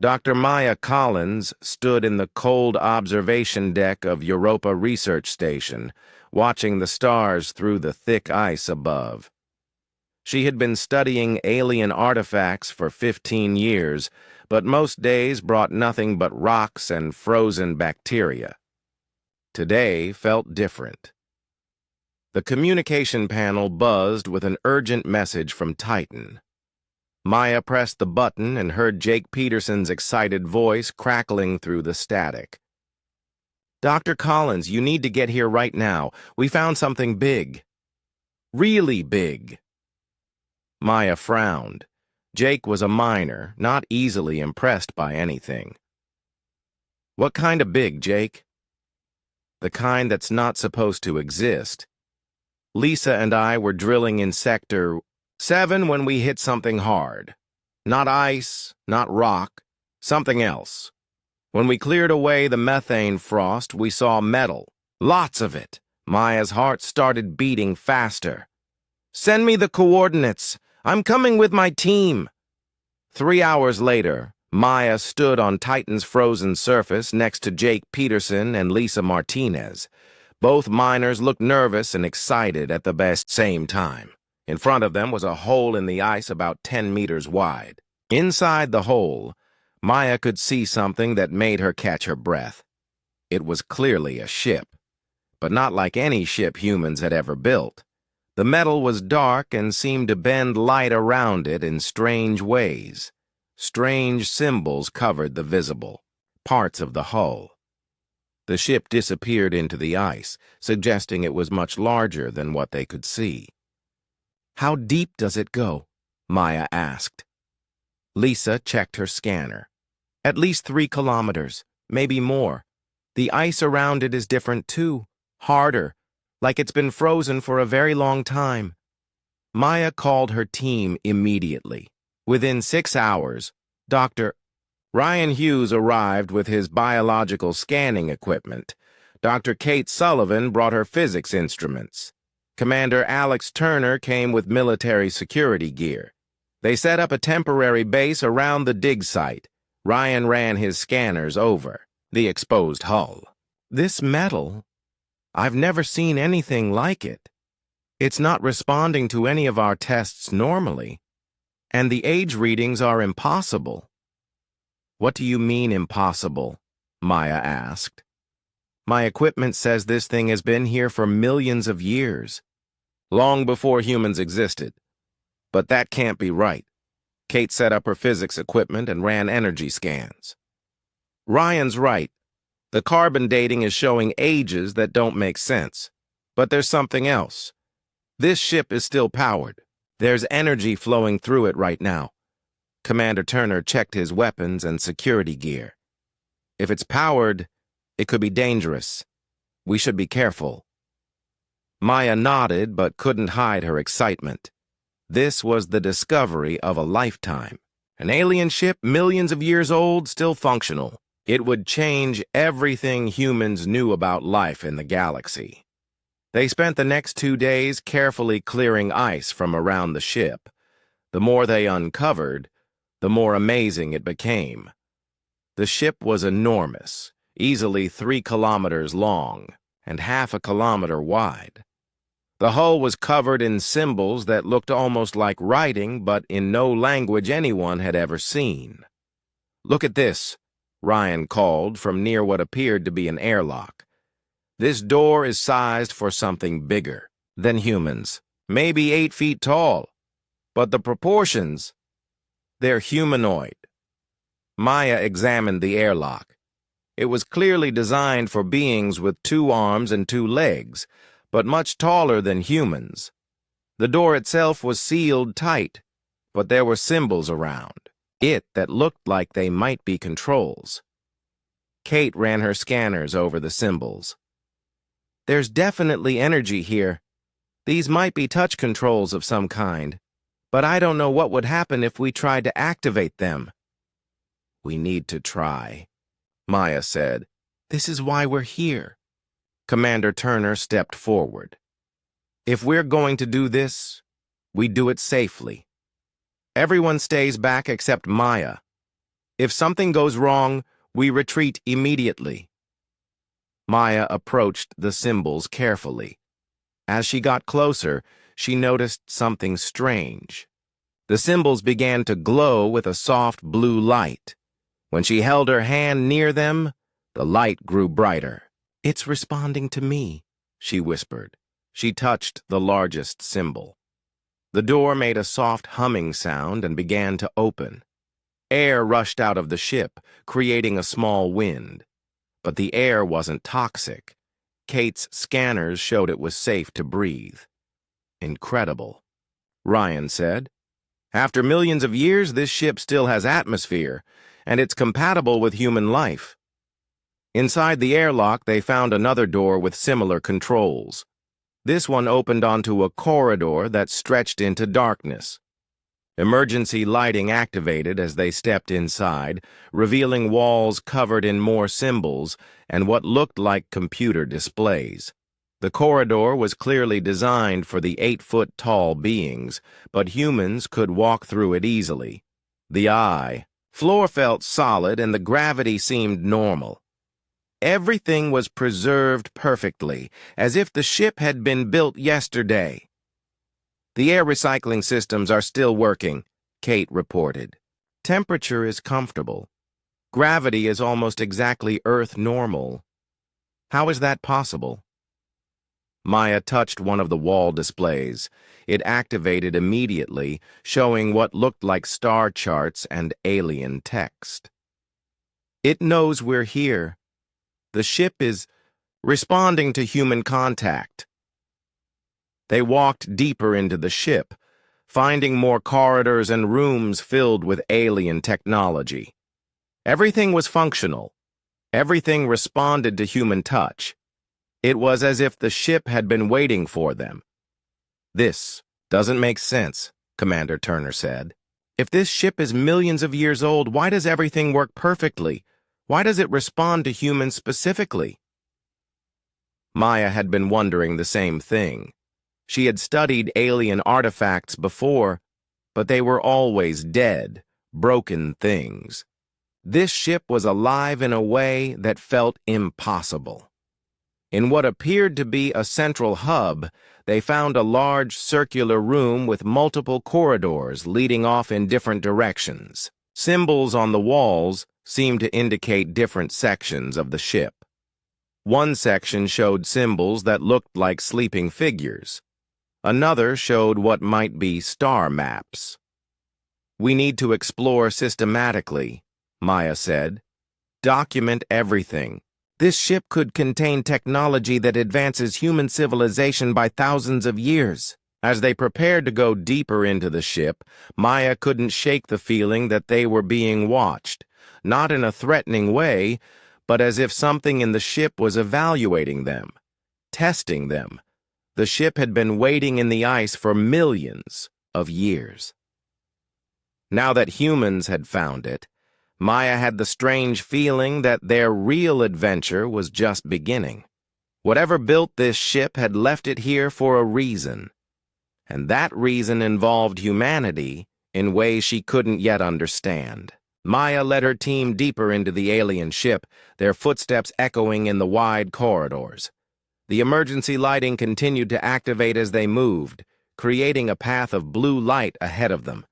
Dr. Maya Collins stood in the cold observation deck of Europa Research Station, watching the stars through the thick ice above. She had been studying alien artifacts for 15 years, but most days brought nothing but rocks and frozen bacteria. Today felt different. The communication panel buzzed with an urgent message from Titan. Maya pressed the button and heard Jake Peterson's excited voice crackling through the static. "Dr. Collins, you need to get here right now. We found something big. Really big." Maya frowned. Jake was a miner, not easily impressed by anything. "What kind of big, Jake?" "The kind that's not supposed to exist. Lisa and I were drilling in Sector 7 when we hit something hard. Not ice, not rock, something else. When we cleared away the methane frost, we saw metal. Lots of it." Maya's heart started beating faster. "Send me the coordinates. I'm coming with my team." 3 hours later, Maya stood on Titan's frozen surface next to Jake Peterson and Lisa Martinez. Both miners looked nervous and excited at the same time. In front of them was a hole in the ice about 10 meters wide. Inside the hole, Maya could see something that made her catch her breath. It was clearly a ship, but not like any ship humans had ever built. The metal was dark and seemed to bend light around it in strange ways. Strange symbols covered the visible parts of the hull. The ship disappeared into the ice, suggesting it was much larger than what they could see. "How deep does it go?" Maya asked. Lisa checked her scanner. "At least 3 kilometers, maybe more. The ice around it is different too, harder, like it's been frozen for a very long time." Maya called her team immediately. Within 6 hours, Dr. Ryan Hughes arrived with his biological scanning equipment. Dr. Kate Sullivan brought her physics instruments. Commander Alex Turner came with military security gear. They set up a temporary base around the dig site. Ryan ran his scanners over the exposed hull. "This metal, I've never seen anything like it. It's not responding to any of our tests normally, and the age readings are impossible." "What do you mean impossible?" Maya asked. "My equipment says this thing has been here for millions of years, long before humans existed. But that can't be right." Kate set up her physics equipment and ran energy scans. "Ryan's right. The carbon dating is showing ages that don't make sense. But there's something else. This ship is still powered. There's energy flowing through it right now." Commander Turner checked his weapons and security gear. "If it's powered, it could be dangerous. We should be careful." Maya nodded but couldn't hide her excitement. This was the discovery of a lifetime. An alien ship millions of years old, still functional. It would change everything humans knew about life in the galaxy. They spent the next 2 days carefully clearing ice from around the ship. The more they uncovered, the more amazing it became. The ship was enormous, easily 3 kilometers long and half a kilometer wide. The hull was covered in symbols that looked almost like writing, but in no language anyone had ever seen. "Look at this," Ryan called from near what appeared to be an airlock. "This door is sized for something bigger than humans, maybe 8 feet tall. But the proportions, they're humanoid." Maya examined the airlock. It was clearly designed for beings with 2 arms and 2 legs, but much taller than humans. The door itself was sealed tight, but there were symbols around it that looked like they might be controls. Kate ran her scanners over the symbols. "There's definitely energy here. These might be touch controls of some kind, but I don't know what would happen if we tried to activate them." "We need to try," Maya said. "This is why we're here." Commander Turner stepped forward. "If we're going to do this, we do it safely. Everyone stays back except Maya. If something goes wrong, we retreat immediately. Maya approached the symbols carefully. As she got closer, she noticed something strange. The symbols began to glow with a soft blue light. When she held her hand near them, the light grew brighter. "It's responding to me," she whispered. She touched the largest symbol. The door made a soft humming sound and began to open. Air rushed out of the ship, creating a small wind. But the air wasn't toxic. Kate's scanners showed it was safe to breathe. "Incredible," Ryan said. "After millions of years, this ship still has atmosphere, and it's compatible with human life." Inside the airlock, they found another door with similar controls. This one opened onto a corridor that stretched into darkness. Emergency lighting activated as they stepped inside, revealing walls covered in more symbols and what looked like computer displays. The corridor was clearly designed for the 8-foot-tall beings, but humans could walk through it easily. The floor felt solid and the gravity seemed normal. Everything was preserved perfectly, as if the ship had been built yesterday. "The air recycling systems are still working," Kate reported. "Temperature is comfortable. Gravity is almost exactly Earth normal. How is that possible?" Maya touched one of the wall displays. It activated immediately, showing what looked like star charts and alien text. "It knows we're here. The ship is responding to human contact." They walked deeper into the ship, finding more corridors and rooms filled with alien technology. Everything was functional. Everything responded to human touch. It was as if the ship had been waiting for them. "This doesn't make sense," Commander Turner said. "If this ship is millions of years old, why does everything work perfectly? Why does it respond to humans specifically?" Maya had been wondering the same thing. She had studied alien artifacts before, but they were always dead, broken things. This ship was alive in a way that felt impossible. In what appeared to be a central hub, they found a large circular room with multiple corridors leading off in different directions. Symbols on the walls seemed to indicate different sections of the ship. One section showed symbols that looked like sleeping figures. Another showed what might be star maps. "We need to explore systematically," Maya said. "Document everything. This ship could contain technology that advances human civilization by thousands of years." As they prepared to go deeper into the ship, Maya couldn't shake the feeling that they were being watched, not in a threatening way, but as if something in the ship was evaluating them, testing them. The ship had been waiting in the ice for millions of years. Now that humans had found it, Maya had the strange feeling that their real adventure was just beginning. Whatever built this ship had left it here for a reason. And that reason involved humanity in ways she couldn't yet understand. Maya led her team deeper into the alien ship, their footsteps echoing in the wide corridors. The emergency lighting continued to activate as they moved, creating a path of blue light ahead of them.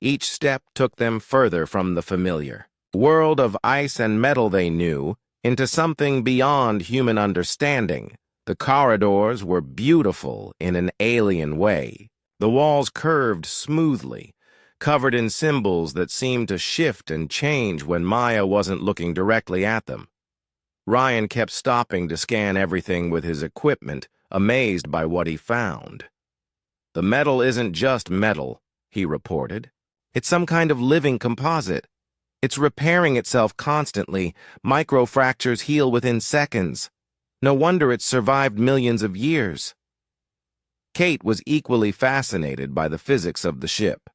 Each step took them further from the familiar world of ice and metal they knew into something beyond human understanding. The corridors were beautiful in an alien way. The walls curved smoothly, covered in symbols that seemed to shift and change when Maya wasn't looking directly at them. Ryan kept stopping to scan everything with his equipment, amazed by what he found. "The metal isn't just metal," he reported. "It's some kind of living composite. It's repairing itself constantly. Microfractures heal within seconds. No wonder it's survived millions of years." Kate was equally fascinated by the physics of the ship.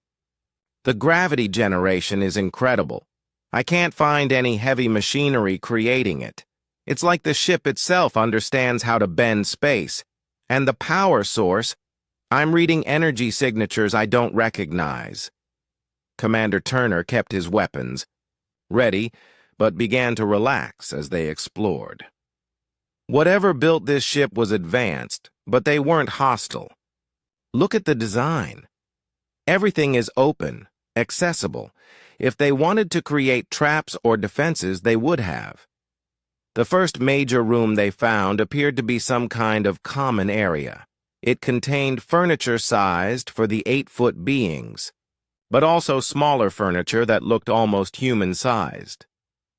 "The gravity generation is incredible. I can't find any heavy machinery creating it. It's like the ship itself understands how to bend space. And the power source, I'm reading energy signatures I don't recognize." Commander Turner kept his weapons. ready, but began to relax as they explored. Whatever built this ship was advanced, but they weren't hostile. Look at the design. Everything is open, accessible. If they wanted to create traps or defenses, they would have. The first major room they found appeared to be some kind of common area. It contained furniture sized for the 8-foot beings, but also smaller furniture that looked almost human-sized.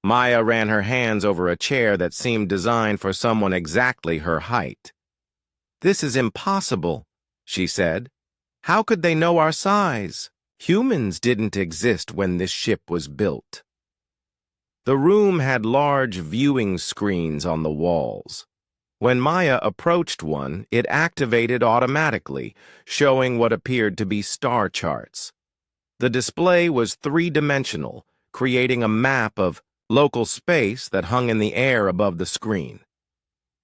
Maya ran her hands over a chair that seemed designed for someone exactly her height. "This is impossible," she said. "How could they know our size? Humans didn't exist when this ship was built." The room had large viewing screens on the walls. When Maya approached one, it activated automatically, showing what appeared to be star charts. The display was three-dimensional, creating a map of local space that hung in the air above the screen.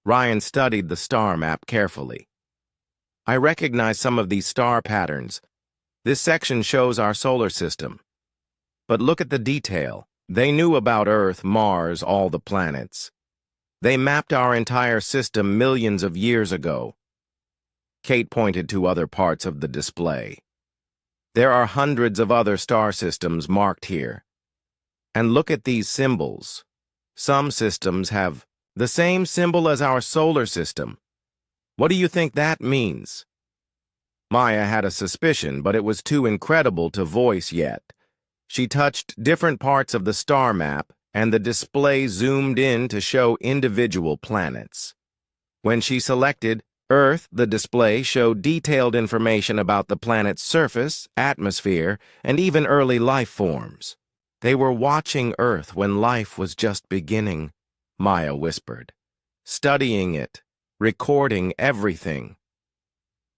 Ryan studied the star map carefully. "I recognize some of these star patterns. This section shows our solar system. But look at the detail. They knew about Earth, Mars, all the planets. They mapped our entire system millions of years ago." Kate pointed to other parts of the display. "There are hundreds of other star systems marked here. And look at these symbols. Some systems have the same symbol as our solar system. What do you think that means?" Maya had a suspicion, but it was too incredible to voice yet. She touched different parts of the star map, and the display zoomed in to show individual planets. When she selected Earth, the display showed detailed information about the planet's surface, atmosphere, and even early life forms. "They were watching Earth when life was just beginning," Maya whispered. "Studying it, recording everything."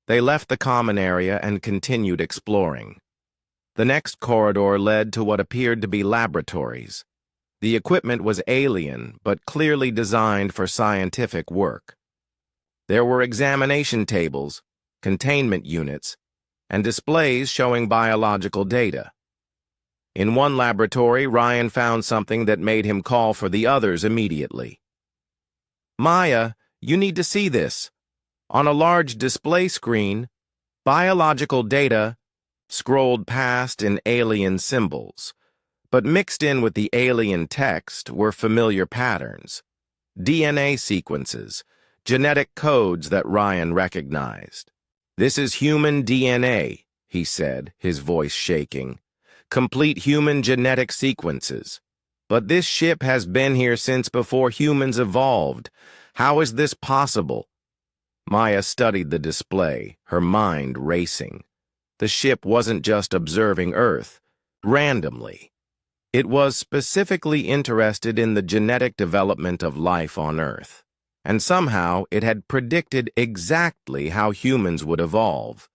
They left the common area and continued exploring. The next corridor led to what appeared to be laboratories. The equipment was alien, but clearly designed for scientific work. There were examination tables, containment units, and displays showing biological data. In one laboratory, Ryan found something that made him call for the others immediately. "Maya, you need to see this. On a large display screen, biological data scrolled past in alien symbols, but mixed in with the alien text were familiar patterns, DNA sequences, genetic codes that Ryan recognized. "This is human DNA," he said, his voice shaking. "Complete human genetic sequences. But this ship has been here since before humans evolved. How is this possible?" Maya studied the display, her mind racing. The ship wasn't just observing Earth, randomly. It was specifically interested in the genetic development of life on Earth. And somehow it had predicted exactly how humans would evolve.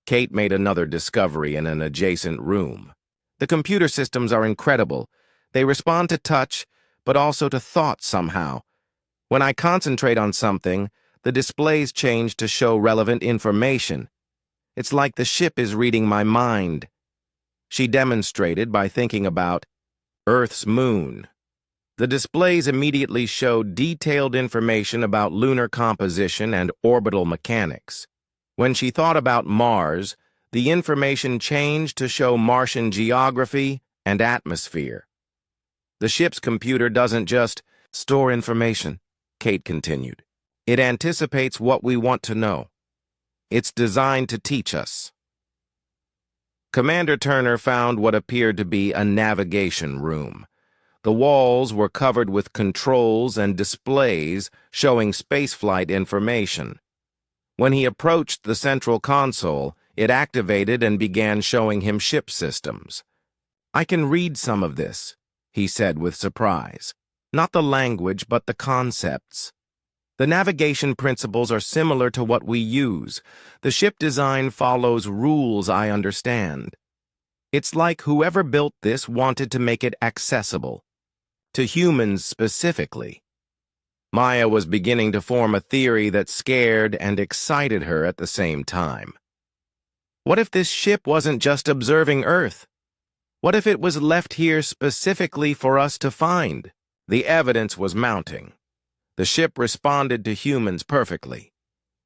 Kate made another discovery in an adjacent room. "The computer systems are incredible. They respond to touch, but also to thought somehow. When I concentrate on something, the displays change to show relevant information. It's like the ship is reading my mind." She demonstrated by thinking about Earth's moon. The displays immediately showed detailed information about lunar composition and orbital mechanics. When she thought about Mars, the information changed to show Martian geography and atmosphere. "The ship's computer doesn't just store information," Kate continued. "It anticipates what we want to know. It's designed to teach us." Commander Turner found what appeared to be a navigation room. The walls were covered with controls and displays showing spaceflight information. When he approached the central console, it activated and began showing him ship systems. "I can read some of this," he said with surprise. "Not the language, but the concepts. The navigation principles are similar to what we use. The ship design follows rules I understand. It's like whoever built this wanted to make it accessible. To humans specifically." Maya was beginning to form a theory that scared and excited her at the same time. What if this ship wasn't just observing Earth? What if it was left here specifically for us to find? The evidence was mounting. The ship responded to humans perfectly.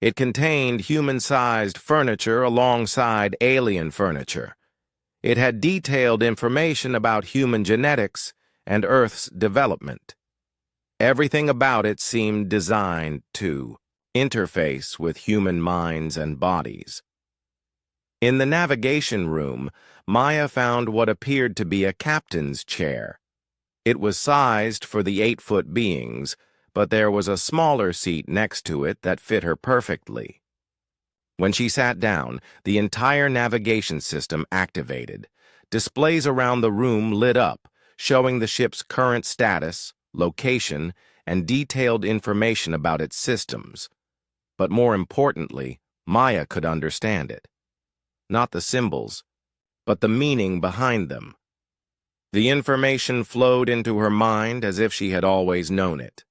It contained human-sized furniture alongside alien furniture. It had detailed information about human genetics and Earth's development. Everything about it seemed designed to interface with human minds and bodies. In the navigation room, Maya found what appeared to be a captain's chair. It was sized for the 8-foot beings, but there was a smaller seat next to it that fit her perfectly. When she sat down, the entire navigation system activated. Displays around the room lit up, showing the ship's current status, location, and detailed information about its systems. But more importantly, Maya could understand it. Not the symbols, but the meaning behind them. The information flowed into her mind as if she had always known it.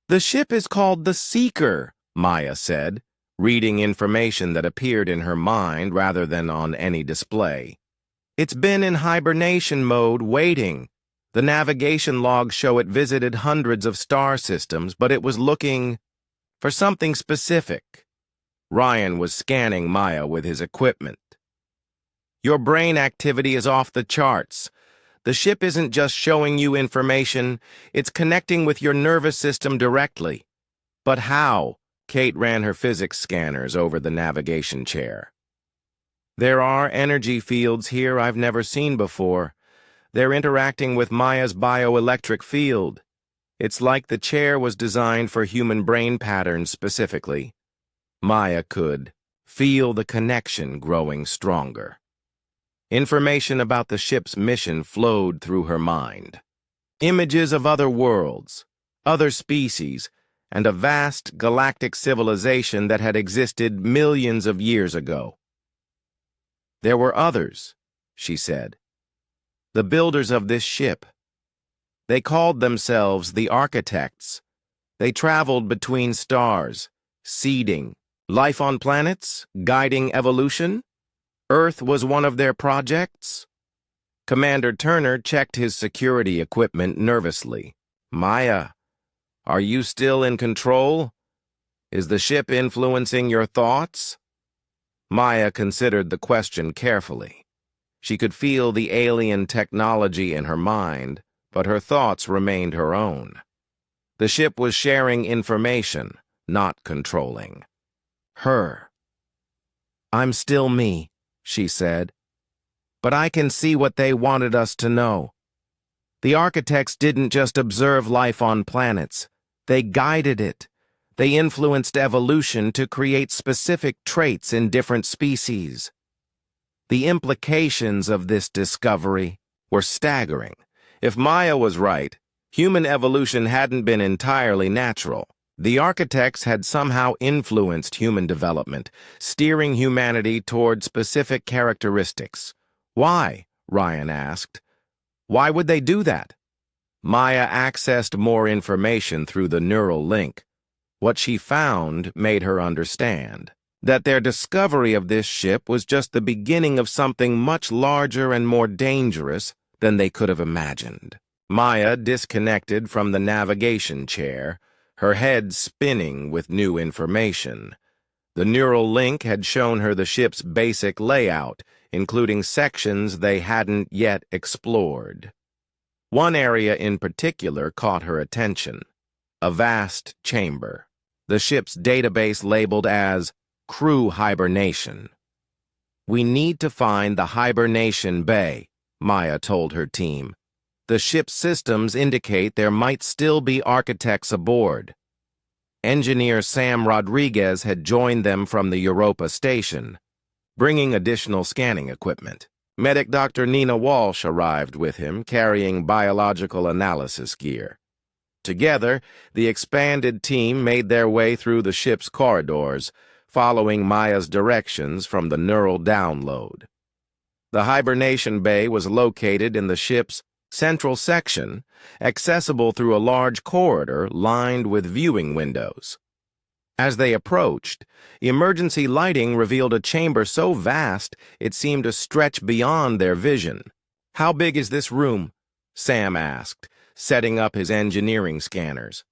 "The ship is called the Seeker," Maya said, reading information that appeared in her mind rather than on any display. "It's been in hibernation mode, waiting. The navigation logs show it visited hundreds of star systems, but it was looking for something specific." Ryan was scanning Maya with his equipment. "Your brain activity is off the charts. The ship isn't just showing you information, it's connecting with your nervous system directly." "But how?" Kate ran her physics scanners over the navigation chair. "There are energy fields here I've never seen before. They're interacting with Maya's bioelectric field. It's like the chair was designed for human brain patterns specifically." Maya could feel the connection growing stronger. Information about the ship's mission flowed through her mind. Images of other worlds, other species, and a vast galactic civilization that had existed millions of years ago. "There were others," she said. "The builders of this ship. They called themselves the architects. They traveled between stars, seeding life on planets, guiding evolution. Earth was one of their projects." Commander Turner checked his security equipment nervously. "Maya, are you still in control? Is the ship influencing your thoughts?" Maya considered the question carefully. She could feel the alien technology in her mind, but her thoughts remained her own. The ship was sharing information, not controlling her. "I'm still me," she said, "but I can see what they wanted us to know. The architects didn't just observe life on planets. They guided it. They influenced evolution to create specific traits in different species." The implications of this discovery were staggering. If Maya was right, human evolution hadn't been entirely natural. The architects had somehow influenced human development, steering humanity toward specific characteristics. "Why?" Ryan asked. "Why would they do that?" Maya accessed more information through the neural link. What she found made her understand that their discovery of this ship was just the beginning of something much larger and more dangerous than they could have imagined. Maya disconnected from the navigation chair, her head spinning with new information. The neural link had shown her the ship's basic layout, including sections they hadn't yet explored. One area in particular caught her attention: a vast chamber. The ship's database labeled as Crew Hibernation. "We need to find the hibernation bay," Maya told her team. "The ship's systems indicate there might still be architects aboard." Engineer Sam Rodriguez had joined them from the Europa station, bringing additional scanning equipment. Medic Dr. Nina Walsh arrived with him, carrying biological analysis gear. Together, the expanded team made their way through the ship's corridors, following Maya's directions from the neural download. The hibernation bay was located in the ship's central section, accessible through a large corridor lined with viewing windows. As they approached, emergency lighting revealed a chamber so vast it seemed to stretch beyond their vision. "How big is this room?" Sam asked, setting up his engineering scanners.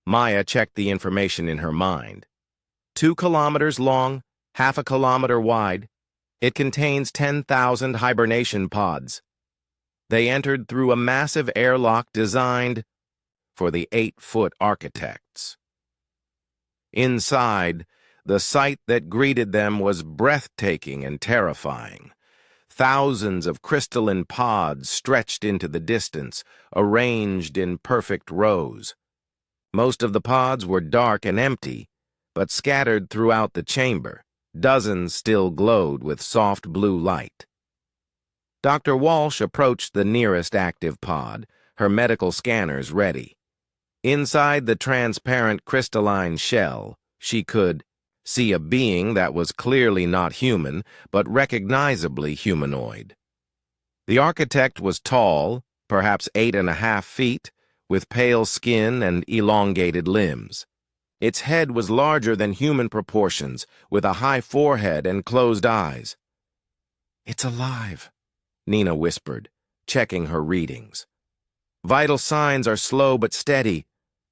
Maya checked the information in her mind. 2 kilometers long, half a kilometer wide. It contains 10,000 hibernation pods. They entered through a massive airlock designed for the 8-foot architects. Inside, the sight that greeted them was breathtaking and terrifying. Thousands of crystalline pods stretched into the distance, arranged in perfect rows. Most of the pods were dark and empty, but scattered throughout the chamber. Dozens still glowed with soft blue light. Dr. Walsh approached the nearest active pod, her medical scanners ready. Inside the transparent crystalline shell, she could see a being that was clearly not human, but recognizably humanoid. The architect was tall, perhaps 8.5 feet, with pale skin and elongated limbs. Its head was larger than human proportions, with a high forehead and closed eyes. "It's alive," Nina whispered, checking her readings. "Vital signs are slow but steady.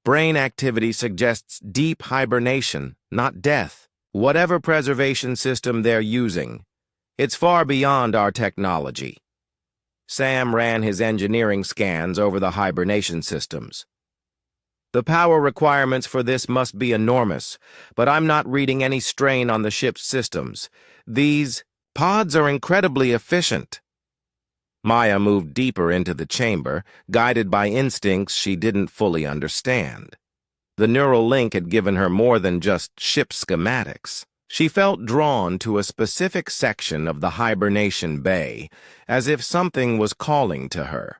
Brain activity suggests deep hibernation, not death. Whatever preservation system they're using, it's far beyond our technology." Sam ran his engineering scans over the hibernation systems. "The power requirements for this must be enormous, but I'm not reading any strain on the ship's systems. These pods are incredibly efficient." Maya moved deeper into the chamber, guided by instincts she didn't fully understand. The neural link had given her more than just ship schematics. She felt drawn to a specific section of the hibernation bay, as if something was calling to her.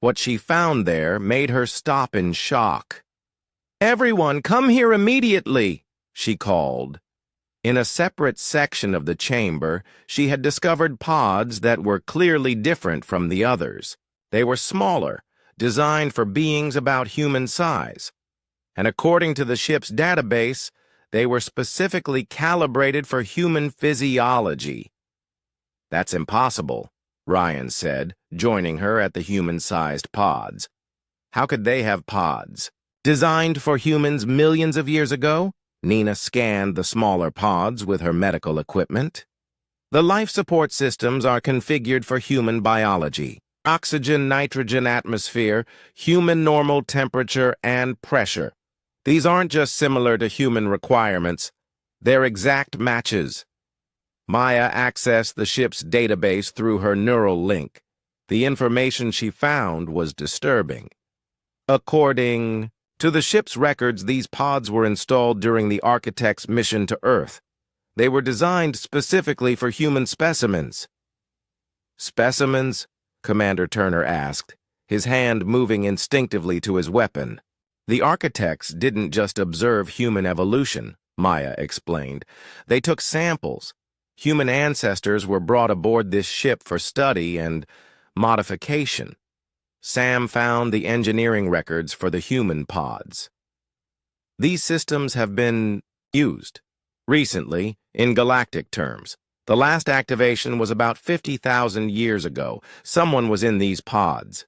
What she found there made her stop in shock. "Everyone, come here immediately," she called. In a separate section of the chamber, she had discovered pods that were clearly different from the others. They were smaller, designed for beings about human size. And according to the ship's database, they were specifically calibrated for human physiology. "That's impossible," Ryan said, joining her at the human-sized pods. "How could they have pods? Designed for humans millions of years ago?" Nina scanned the smaller pods with her medical equipment. "The life support systems are configured for human biology. Oxygen, nitrogen atmosphere, human normal temperature and pressure. These aren't just similar to human requirements, they're exact matches." Maya accessed the ship's database through her neural link. The information she found was disturbing. According to the ship's records, these pods were installed during the architect's mission to Earth. They were designed specifically for human specimens. "Specimens?" Commander Turner asked, his hand moving instinctively to his weapon. "The architects didn't just observe human evolution," Maya explained. "They took samples. Human ancestors were brought aboard this ship for study and modification." Sam found the engineering records for the human pods. "These systems have been used recently in galactic terms. The last activation was about 50,000 years ago. Someone was in these pods."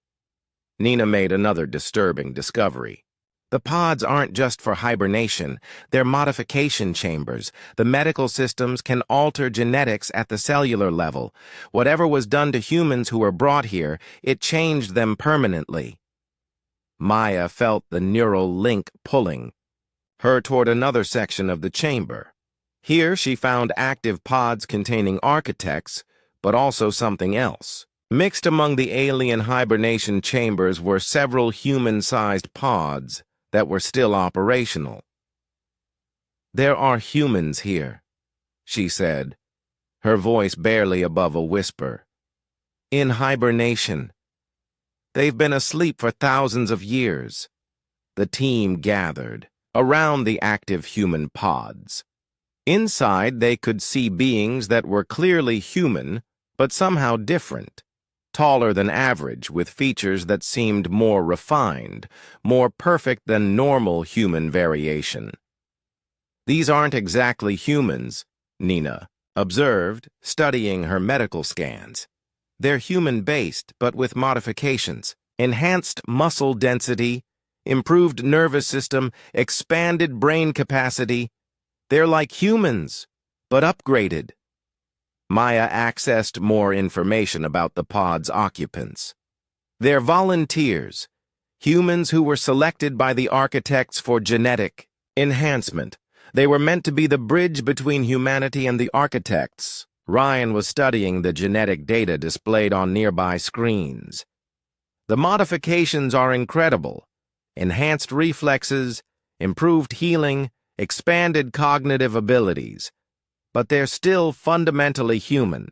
Nina made another disturbing discovery. "The pods aren't just for hibernation, they're modification chambers. The medical systems can alter genetics at the cellular level. Whatever was done to humans who were brought here, it changed them permanently." Maya felt the neural link pulling her toward another section of the chamber. Here she found active pods containing architects, but also something else. Mixed among the alien hibernation chambers were several human-sized pods that were still operational. "There are humans here," she said, her voice barely above a whisper. "In hibernation. They've been asleep for thousands of years." The team gathered around the active human pods. Inside, they could see beings that were clearly human, but somehow different. Taller than average, with features that seemed more refined, more perfect than normal human variation. "These aren't exactly humans," Nina observed, studying her medical scans. They're human-based, but with modifications. Enhanced muscle density, improved nervous system, expanded brain capacity. They're like humans, but upgraded. Maya accessed more information about the pod's occupants. They're volunteers, humans who were selected by the architects for genetic enhancement. They were meant to be the bridge between humanity and the architects. Ryan was studying the genetic data displayed on nearby screens. The modifications are incredible. Enhanced reflexes, improved healing, expanded cognitive abilities. But they're still fundamentally human.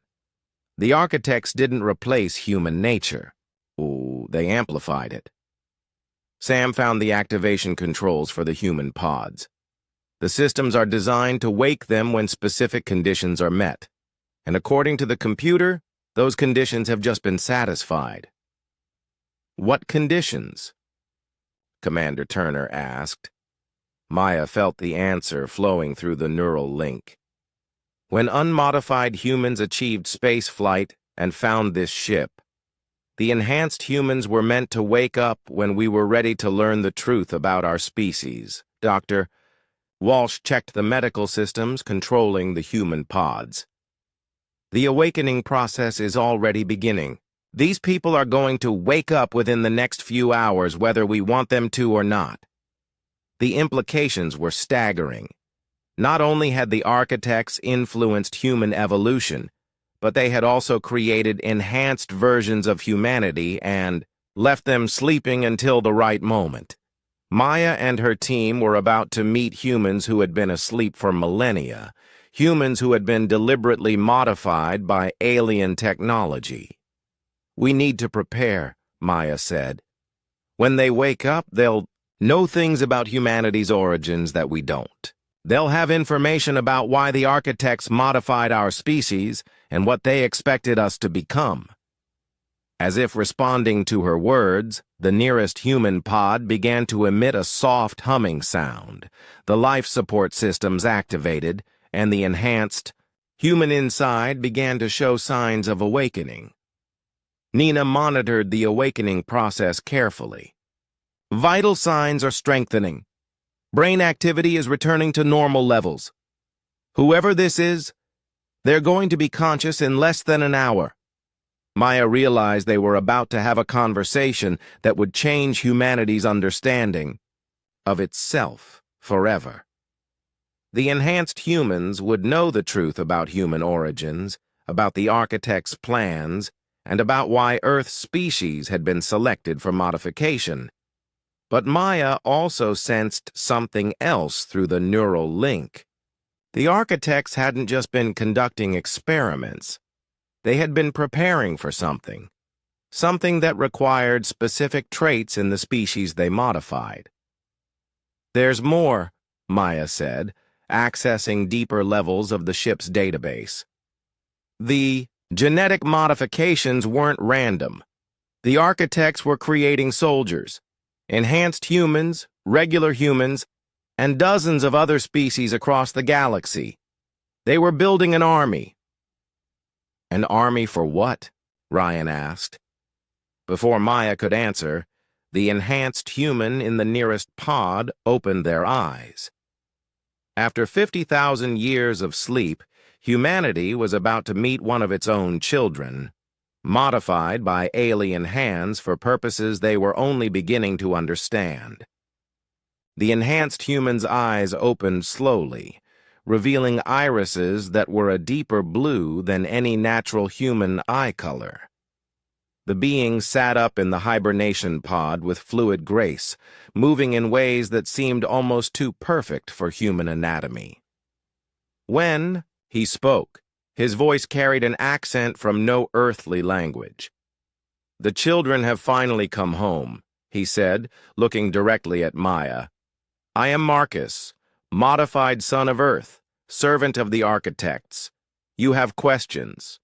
The architects didn't replace human nature. Ooh, they amplified it. Sam found the activation controls for the human pods. The systems are designed to wake them when specific conditions are met. And according to the computer, those conditions have just been satisfied. What conditions? Commander Turner asked. Maya felt the answer flowing through the neural link. When unmodified humans achieved space flight and found this ship, the enhanced humans were meant to wake up when we were ready to learn the truth about our species. Dr. Walsh checked the medical systems controlling the human pods. The awakening process is already beginning. These people are going to wake up within the next few hours, whether we want them to or not. The implications were staggering. Not only had the architects influenced human evolution, but they had also created enhanced versions of humanity and left them sleeping until the right moment. Maya and her team were about to meet humans who had been asleep for millennia, humans who had been deliberately modified by alien technology. We need to prepare, Maya said. When they wake up, they'll know things about humanity's origins that we don't. They'll have information about why the architects modified our species and what they expected us to become. As if responding to her words, the nearest human pod began to emit a soft humming sound. The life support systems activated, and the enhanced human inside began to show signs of awakening. Nina monitored the awakening process carefully. Vital signs are strengthening. Brain activity is returning to normal levels. Whoever this is, they're going to be conscious in less than an hour. Maya realized they were about to have a conversation that would change humanity's understanding of itself forever. The enhanced humans would know the truth about human origins, about the architect's plans, and about why Earth's species had been selected for modification. But Maya also sensed something else through the neural link. The architects hadn't just been conducting experiments. They had been preparing for something that required specific traits in the species they modified. There's more, Maya said, accessing deeper levels of the ship's database. The genetic modifications weren't random. The architects were creating soldiers, enhanced humans, regular humans, and dozens of other species across the galaxy. They were building an army. An army for what? Ryan asked. Before Maya could answer, the enhanced human in the nearest pod opened their eyes. After 50,000 years of sleep, humanity was about to meet one of its own children, modified by alien hands for purposes they were only beginning to understand. The enhanced human's eyes opened slowly, revealing irises that were a deeper blue than any natural human eye color. The being sat up in the hibernation pod with fluid grace, moving in ways that seemed almost too perfect for human anatomy. When he spoke, his voice carried an accent from no earthly language. "The children have finally come home," he said, looking directly at Maya. "I am Marcus, modified son of Earth, servant of the architects. You have questions."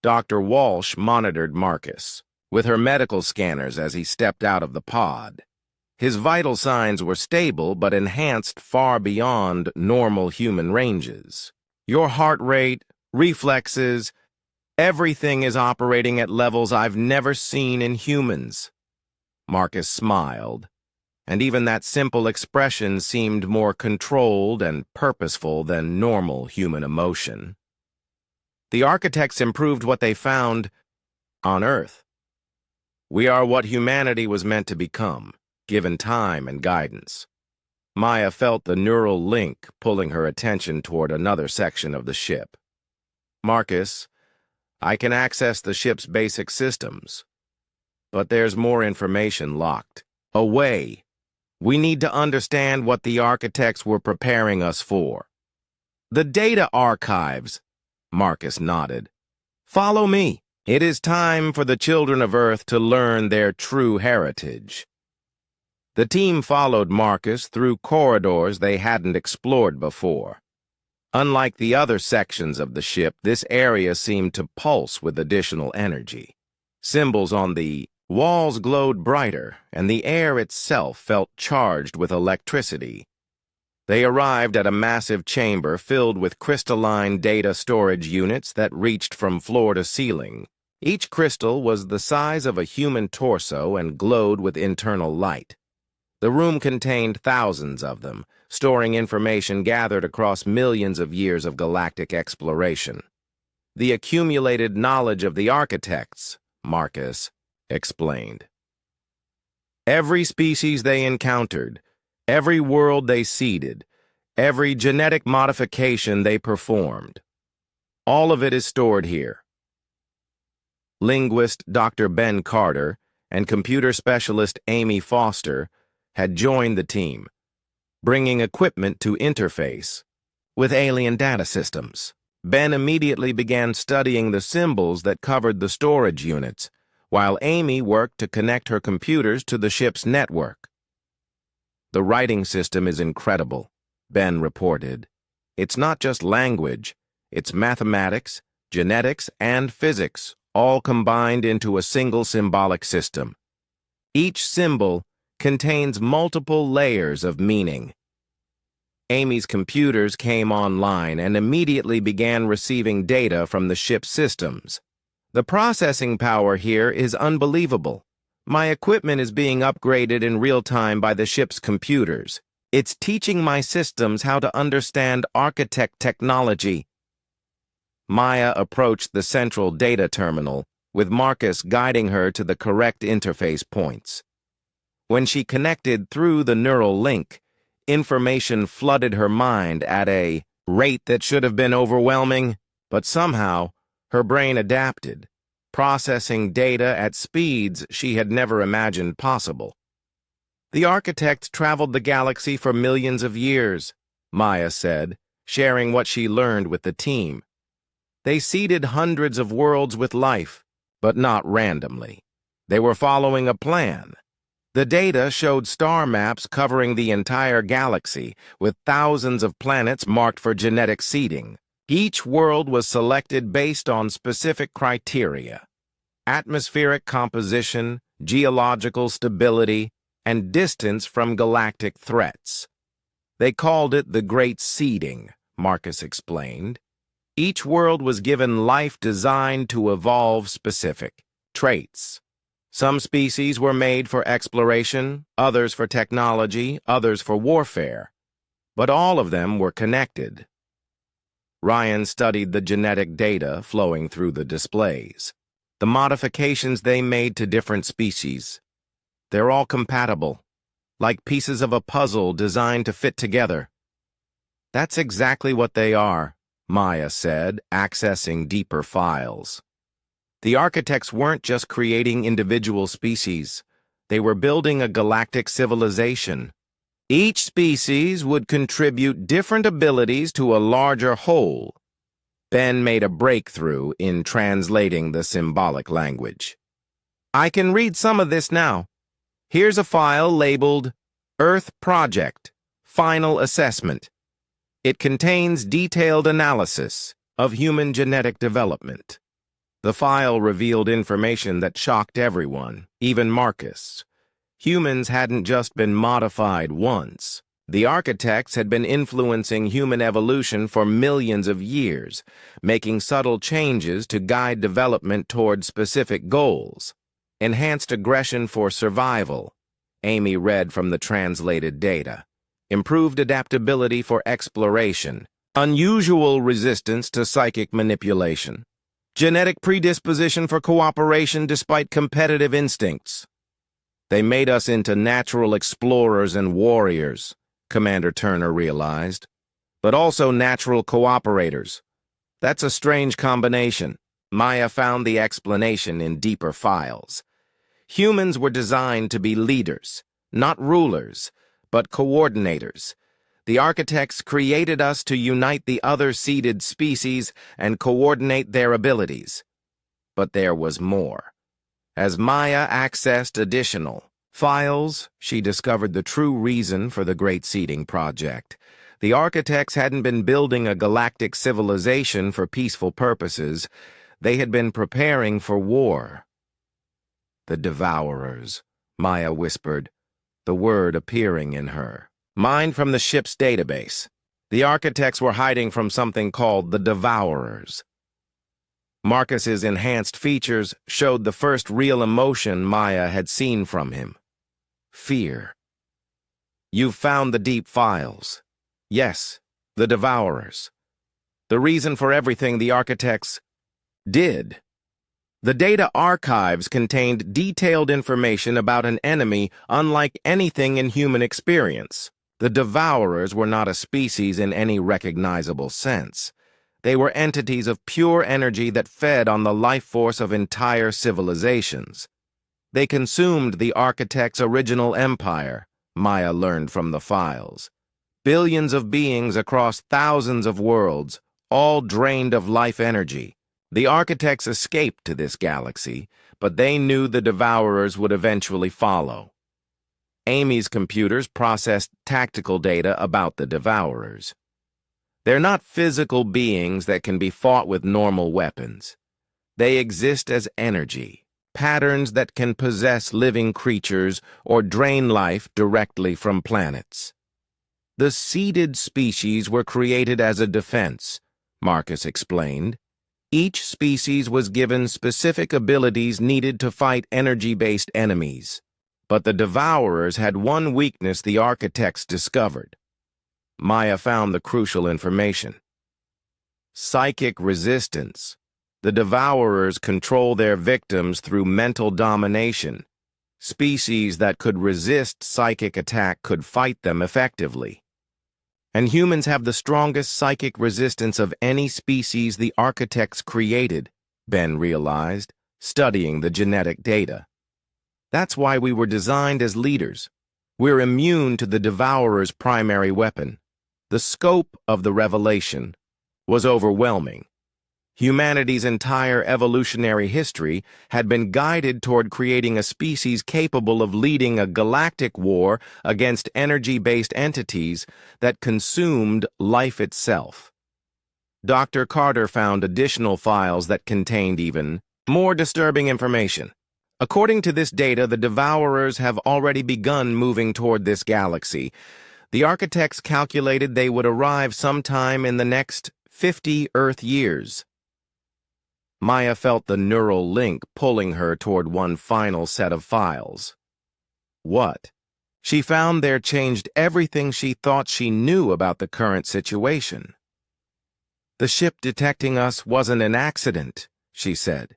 Dr. Walsh monitored Marcus with her medical scanners as he stepped out of the pod. His vital signs were stable but enhanced far beyond normal human ranges. Your heart rate, reflexes, Everything is operating at levels I've never seen in humans. Marcus smiled, and even that simple expression seemed more controlled and purposeful than normal human emotion. The architects improved what they found on Earth. We are what humanity was meant to become, given time and guidance. Maya felt the neural link pulling her attention toward another section of the ship. Marcus, I can access the ship's basic systems, but there's more information locked away. We need to understand what the architects were preparing us for. The data archives, Marcus nodded. Follow me. It is time for the children of Earth to learn their true heritage. The team followed Marcus through corridors they hadn't explored before. Unlike the other sections of the ship, this area seemed to pulse with additional energy. Symbols on the walls glowed brighter, and the air itself felt charged with electricity. They arrived at a massive chamber filled with crystalline data storage units that reached from floor to ceiling. Each crystal was the size of a human torso and glowed with internal light. The room contained thousands of them, storing information gathered across millions of years of galactic exploration. The accumulated knowledge of the architects, Marcus explained. Every species they encountered, every world they seeded, every genetic modification they performed. All of it is stored here. Linguist Dr. Ben Carter and computer specialist Amy Foster had joined the team, bringing equipment to interface with alien data systems. Ben immediately began studying the symbols that covered the storage units, while Amy worked to connect her computers to the ship's network. The writing system is incredible, Ben reported. It's not just language, it's mathematics, genetics, and physics, all combined into a single symbolic system. Each symbol contains multiple layers of meaning. Amy's computers came online and immediately began receiving data from the ship's systems. The processing power here is unbelievable. My equipment is being upgraded in real time by the ship's computers. It's teaching my systems how to understand architect technology. Maya approached the central data terminal, with Marcus guiding her to the correct interface points. When she connected through the neural link, information flooded her mind at a rate that should have been overwhelming, but somehow her brain adapted, processing data at speeds she had never imagined possible. The architects traveled the galaxy for millions of years, Maya said, sharing what she learned with the team. They seeded hundreds of worlds with life, but not randomly. They were following a plan. The data showed star maps covering the entire galaxy, with thousands of planets marked for genetic seeding. Each world was selected based on specific criteria: atmospheric composition, geological stability, and distance from galactic threats. They called it the Great Seeding, Marcus explained. Each world was given life designed to evolve specific traits. Some species were made for exploration, others for technology, others for warfare. But all of them were connected. Ryan studied the genetic data flowing through the displays. The modifications they made to different species. They're all compatible, like pieces of a puzzle designed to fit together. That's exactly what they are, Maya said, accessing deeper files. The architects weren't just creating individual species. They were building a galactic civilization. Each species would contribute different abilities to a larger whole. Ben made a breakthrough in translating the symbolic language. I can read some of this now. Here's a file labeled Earth Project, Final Assessment. It contains detailed analysis of human genetic development. The file revealed information that shocked everyone, even Marcus. Humans hadn't just been modified once. The architects had been influencing human evolution for millions of years, making subtle changes to guide development toward specific goals. Enhanced aggression for survival, Amy read from the translated data. Improved adaptability for exploration. Unusual resistance to psychic manipulation. Genetic predisposition for cooperation despite competitive instincts. They made us into natural explorers and warriors, Commander Turner realized, but also natural cooperators. That's a strange combination. Maya found the explanation in deeper files. Humans were designed to be leaders, not rulers, but coordinators. The architects created us to unite the other seeded species and coordinate their abilities. But there was more. As Maya accessed additional files, she discovered the true reason for the Great Seeding Project. The architects hadn't been building a galactic civilization for peaceful purposes. They had been preparing for war. The Devourers, Maya whispered, the word appearing in her. Mined from the ship's database. The architects were hiding from something called the Devourers. Marcus's enhanced features showed the first real emotion Maya had seen from him. Fear. You've found the deep files. Yes, the Devourers. The reason for everything the architects did. The data archives contained detailed information about an enemy unlike anything in human experience. The Devourers were not a species in any recognizable sense. They were entities of pure energy that fed on the life force of entire civilizations. They consumed the architect's original empire, Maya learned from the files. Billions of beings across thousands of worlds, all drained of life energy. The architects escaped to this galaxy, but they knew the Devourers would eventually follow. Amy's computers processed tactical data about the Devourers. They're not physical beings that can be fought with normal weapons. They exist as energy, patterns that can possess living creatures or drain life directly from planets. The seeded species were created as a defense, Marcus explained. Each species was given specific abilities needed to fight energy-based enemies. But the Devourers had one weakness the architects discovered. Maya found the crucial information. Psychic resistance. The Devourers control their victims through mental domination. Species that could resist psychic attack could fight them effectively. And humans have the strongest psychic resistance of any species the architects created, Ben realized, studying the genetic data. That's why we were designed as leaders. We're immune to the Devourer's primary weapon. The scope of the revelation was overwhelming. Humanity's entire evolutionary history had been guided toward creating a species capable of leading a galactic war against energy-based entities that consumed life itself. Dr. Carter found additional files that contained even more disturbing information. According to this data, the Devourers have already begun moving toward this galaxy. The architects calculated they would arrive sometime in the next 50 Earth years. Maya felt the neural link pulling her toward one final set of files. What? She found there changed everything she thought she knew about the current situation. The ship detecting us wasn't an accident, she said.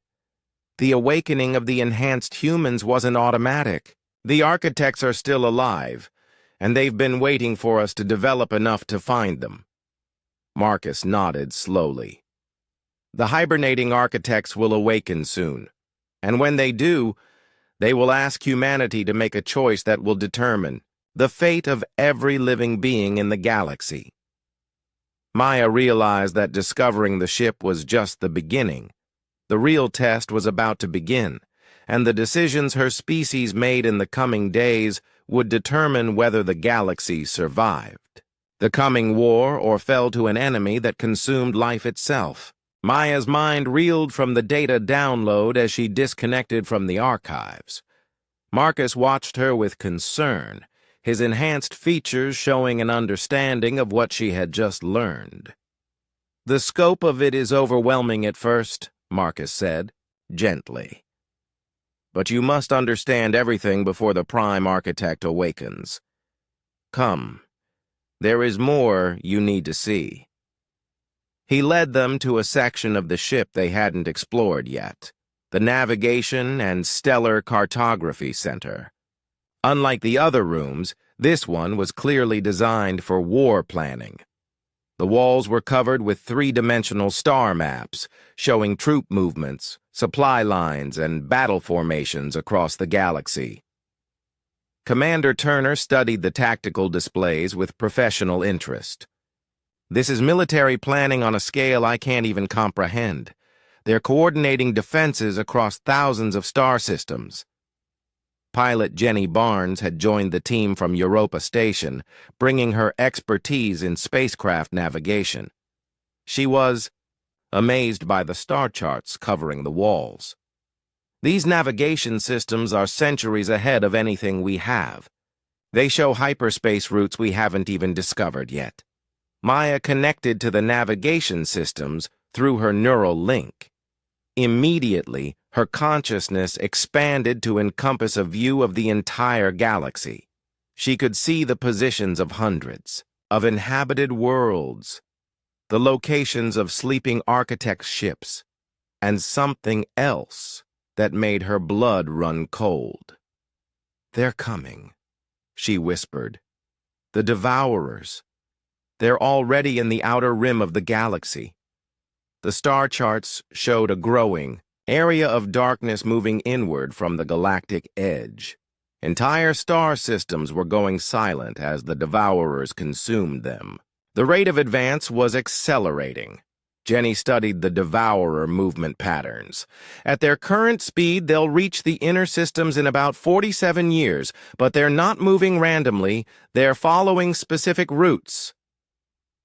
The awakening of the enhanced humans wasn't automatic. The architects are still alive, and they've been waiting for us to develop enough to find them. Marcus nodded slowly. The hibernating architects will awaken soon, and when they do, they will ask humanity to make a choice that will determine the fate of every living being in the galaxy. Maya realized that discovering the ship was just the beginning. The real test was about to begin, and the decisions her species made in the coming days would determine whether the galaxy survived. The coming war or fell to an enemy that consumed life itself. Maya's mind reeled from the data download as she disconnected from the archives. Marcus watched her with concern, his enhanced features showing an understanding of what she had just learned. "The scope of it is overwhelming at first," Marcus said, gently. "But you must understand everything before the Prime Architect awakens. Come, there is more you need to see." He led them to a section of the ship they hadn't explored yet, the Navigation and Stellar Cartography Center. Unlike the other rooms, this one was clearly designed for war planning. The walls were covered with three-dimensional star maps, showing troop movements, supply lines, and battle formations across the galaxy. Commander Turner studied the tactical displays with professional interest. "This is military planning on a scale I can't even comprehend. They're coordinating defenses across thousands of star systems." Pilot Jenny Barnes had joined the team from Europa Station, bringing her expertise in spacecraft navigation. She was amazed by the star charts covering the walls. "These navigation systems are centuries ahead of anything we have. They show hyperspace routes we haven't even discovered yet." Maya connected to the navigation systems through her neural link. Immediately, her consciousness expanded to encompass a view of the entire galaxy. She could see the positions of hundreds of inhabited worlds, the locations of sleeping architects' ships, and something else that made her blood run cold. "They're coming," she whispered. "The Devourers. They're already in the outer rim of the galaxy." The star charts showed a growing area of darkness moving inward from the galactic edge. Entire star systems were going silent as the Devourers consumed them. The rate of advance was accelerating. Jenny studied the Devourer movement patterns. At their current speed, they'll reach the inner systems in about 47 years, but they're not moving randomly. They're following specific routes.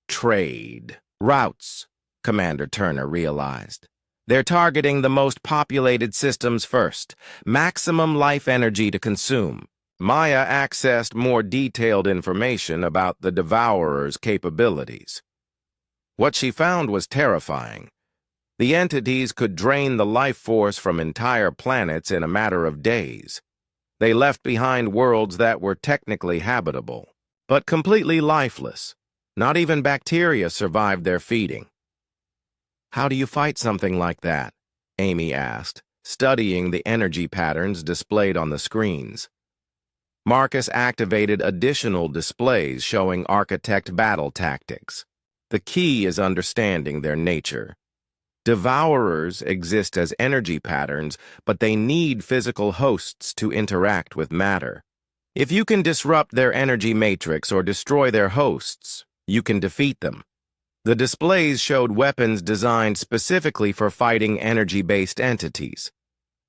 Trade routes, Commander Turner realized. They're targeting the most populated systems first, maximum life energy to consume. Maya accessed more detailed information about the Devourer's capabilities. What she found was terrifying. The entities could drain the life force from entire planets in a matter of days. They left behind worlds that were technically habitable, but completely lifeless. Not even bacteria survived their feeding. "How do you fight something like that?" Amy asked, studying the energy patterns displayed on the screens. Marcus activated additional displays showing architect battle tactics. "The key is understanding their nature. Devourers exist as energy patterns, but they need physical hosts to interact with matter. If you can disrupt their energy matrix or destroy their hosts, you can defeat them." The displays showed weapons designed specifically for fighting energy-based entities.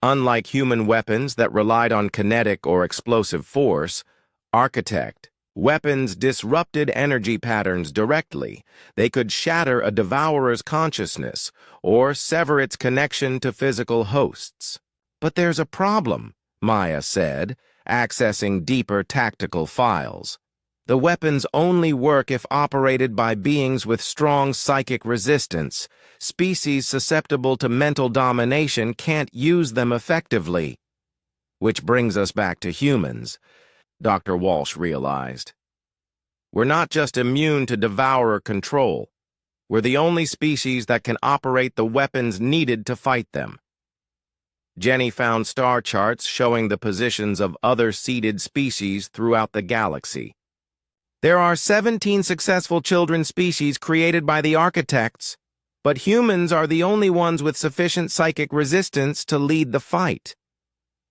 Unlike human weapons that relied on kinetic or explosive force, Architect weapons disrupted energy patterns directly. They could shatter a Devourer's consciousness or sever its connection to physical hosts. "But there's a problem," Maya said, accessing deeper tactical files. "The weapons only work if operated by beings with strong psychic resistance. Species susceptible to mental domination can't use them effectively." Which brings us back to humans, Dr. Walsh realized. "We're not just immune to Devourer control. We're the only species that can operate the weapons needed to fight them." Jenny found star charts showing the positions of other seeded species throughout the galaxy. "There are 17 successful children species created by the architects, but humans are the only ones with sufficient psychic resistance to lead the fight."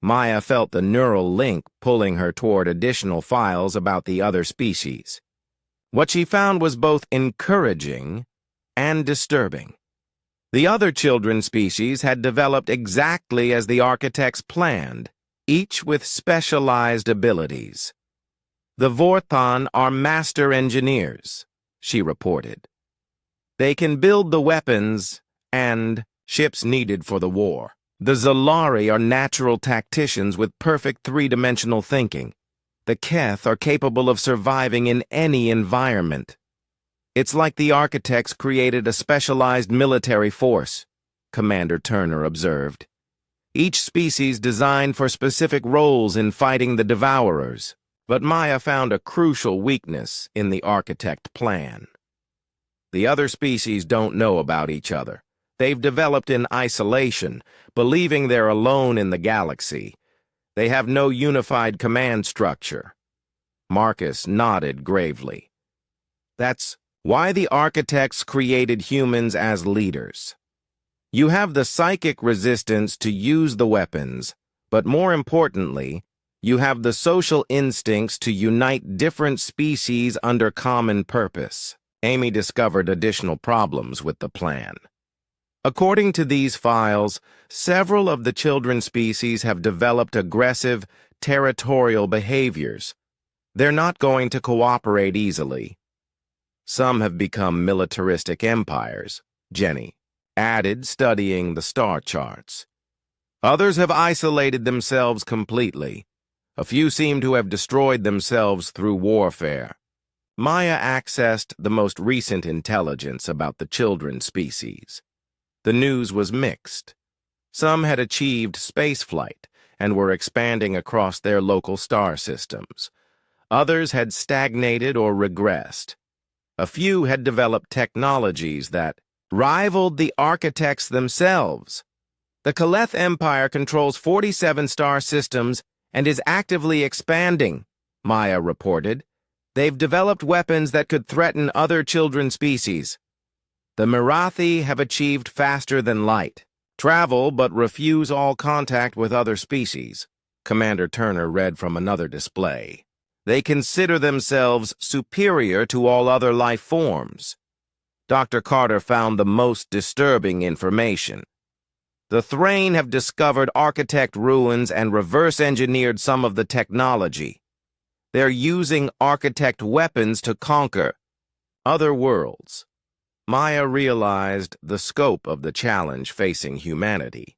Maya felt the neural link pulling her toward additional files about the other species. What she found was both encouraging and disturbing. The other children species had developed exactly as the architects planned, each with specialized abilities. "The Vorthon are master engineers," she reported. "They can build the weapons and ships needed for the war. The Zalari are natural tacticians with perfect three-dimensional thinking. The Keth are capable of surviving in any environment. It's like the architects created a specialized military force, Commander Turner observed. Each species designed for specific roles in fighting the Devourers. But Maya found a crucial weakness in the architect plan. The other species don't know about each other. They've developed in isolation, believing they're alone in the galaxy. They have no unified command structure. Marcus nodded gravely. That's why the architects created humans as leaders. You have the psychic resistance to use the weapons, but more importantly, you have the social instincts to unite different species under common purpose. Amy discovered additional problems with the plan. According to these files, several of the children species have developed aggressive, territorial behaviors. They're not going to cooperate easily. Some have become militaristic empires, Jenny added, studying the star charts. Others have isolated themselves completely. A few seem to have destroyed themselves through warfare. Maya accessed the most recent intelligence about the children species. The news was mixed. Some had achieved spaceflight and were expanding across their local star systems. Others had stagnated or regressed. A few had developed technologies that rivaled the architects themselves. The Kaleth Empire controls 47 star systems and is actively expanding, Maya reported. They've developed weapons that could threaten other children species. The Mirathi have achieved faster than light, travel but refuse all contact with other species, Commander Turner read from another display. They consider themselves superior to all other life forms. Dr. Carter found the most disturbing information. The Thrain have discovered architect ruins and reverse-engineered some of the technology. They're using architect weapons to conquer other worlds. Maya realized the scope of the challenge facing humanity.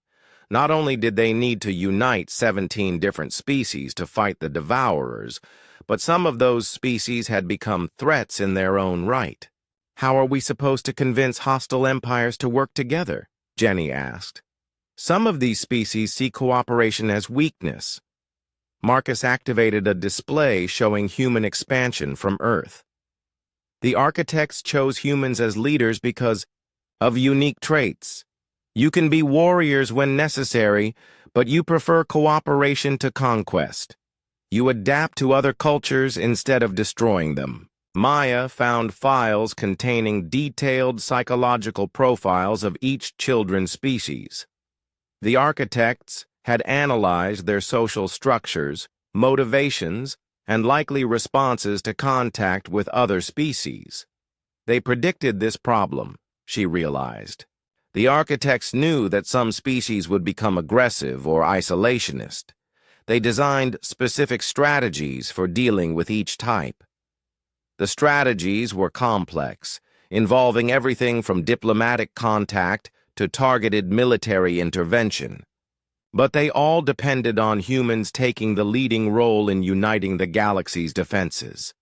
Not only did they need to unite 17 different species to fight the Devourers, but some of those species had become threats in their own right. How are we supposed to convince hostile empires to work together? Jenny asked. Some of these species see cooperation as weakness. Marcus activated a display showing human expansion from Earth. The architects chose humans as leaders because of unique traits. You can be warriors when necessary, but you prefer cooperation to conquest. You adapt to other cultures instead of destroying them. Maya found files containing detailed psychological profiles of each children species. The architects had analyzed their social structures, motivations, and likely responses to contact with other species. They predicted this problem, she realized. The architects knew that some species would become aggressive or isolationist. They designed specific strategies for dealing with each type. The strategies were complex, involving everything from diplomatic contact to targeted military intervention. But they all depended on humans taking the leading role in uniting the galaxy's defenses.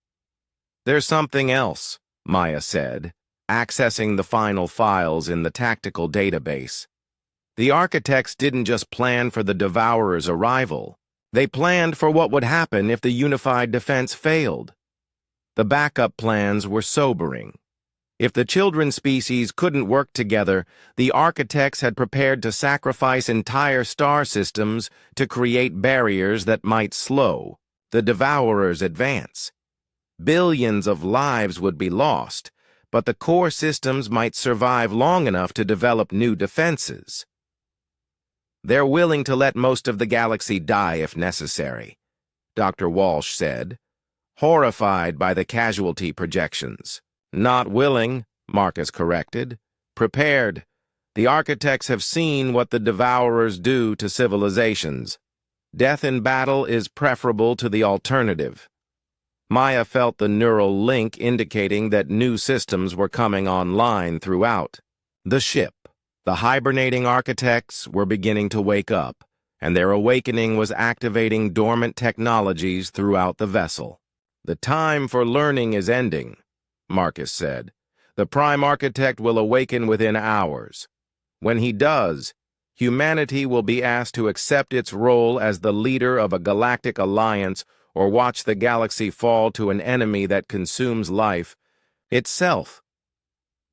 There's something else, Maya said, accessing the final files in the tactical database. The architects didn't just plan for the Devourer's arrival. They planned for what would happen if the unified defense failed. The backup plans were sobering. If the children species couldn't work together, the architects had prepared to sacrifice entire star systems to create barriers that might slow the Devourer's advance. Billions of lives would be lost, but the core systems might survive long enough to develop new defenses. They're willing to let most of the galaxy die if necessary, Dr. Walsh said, horrified by the casualty projections. Not willing, Marcus corrected. Prepared. The architects have seen what the Devourers do to civilizations. Death in battle is preferable to the alternative. Maya felt the neural link indicating that new systems were coming online throughout the ship. The hibernating architects were beginning to wake up, and their awakening was activating dormant technologies throughout the vessel. "The time for learning is ending," Marcus said. "The Prime Architect will awaken within hours. When he does, humanity will be asked to accept its role as the leader of a galactic alliance or watch the galaxy fall to an enemy that consumes life itself."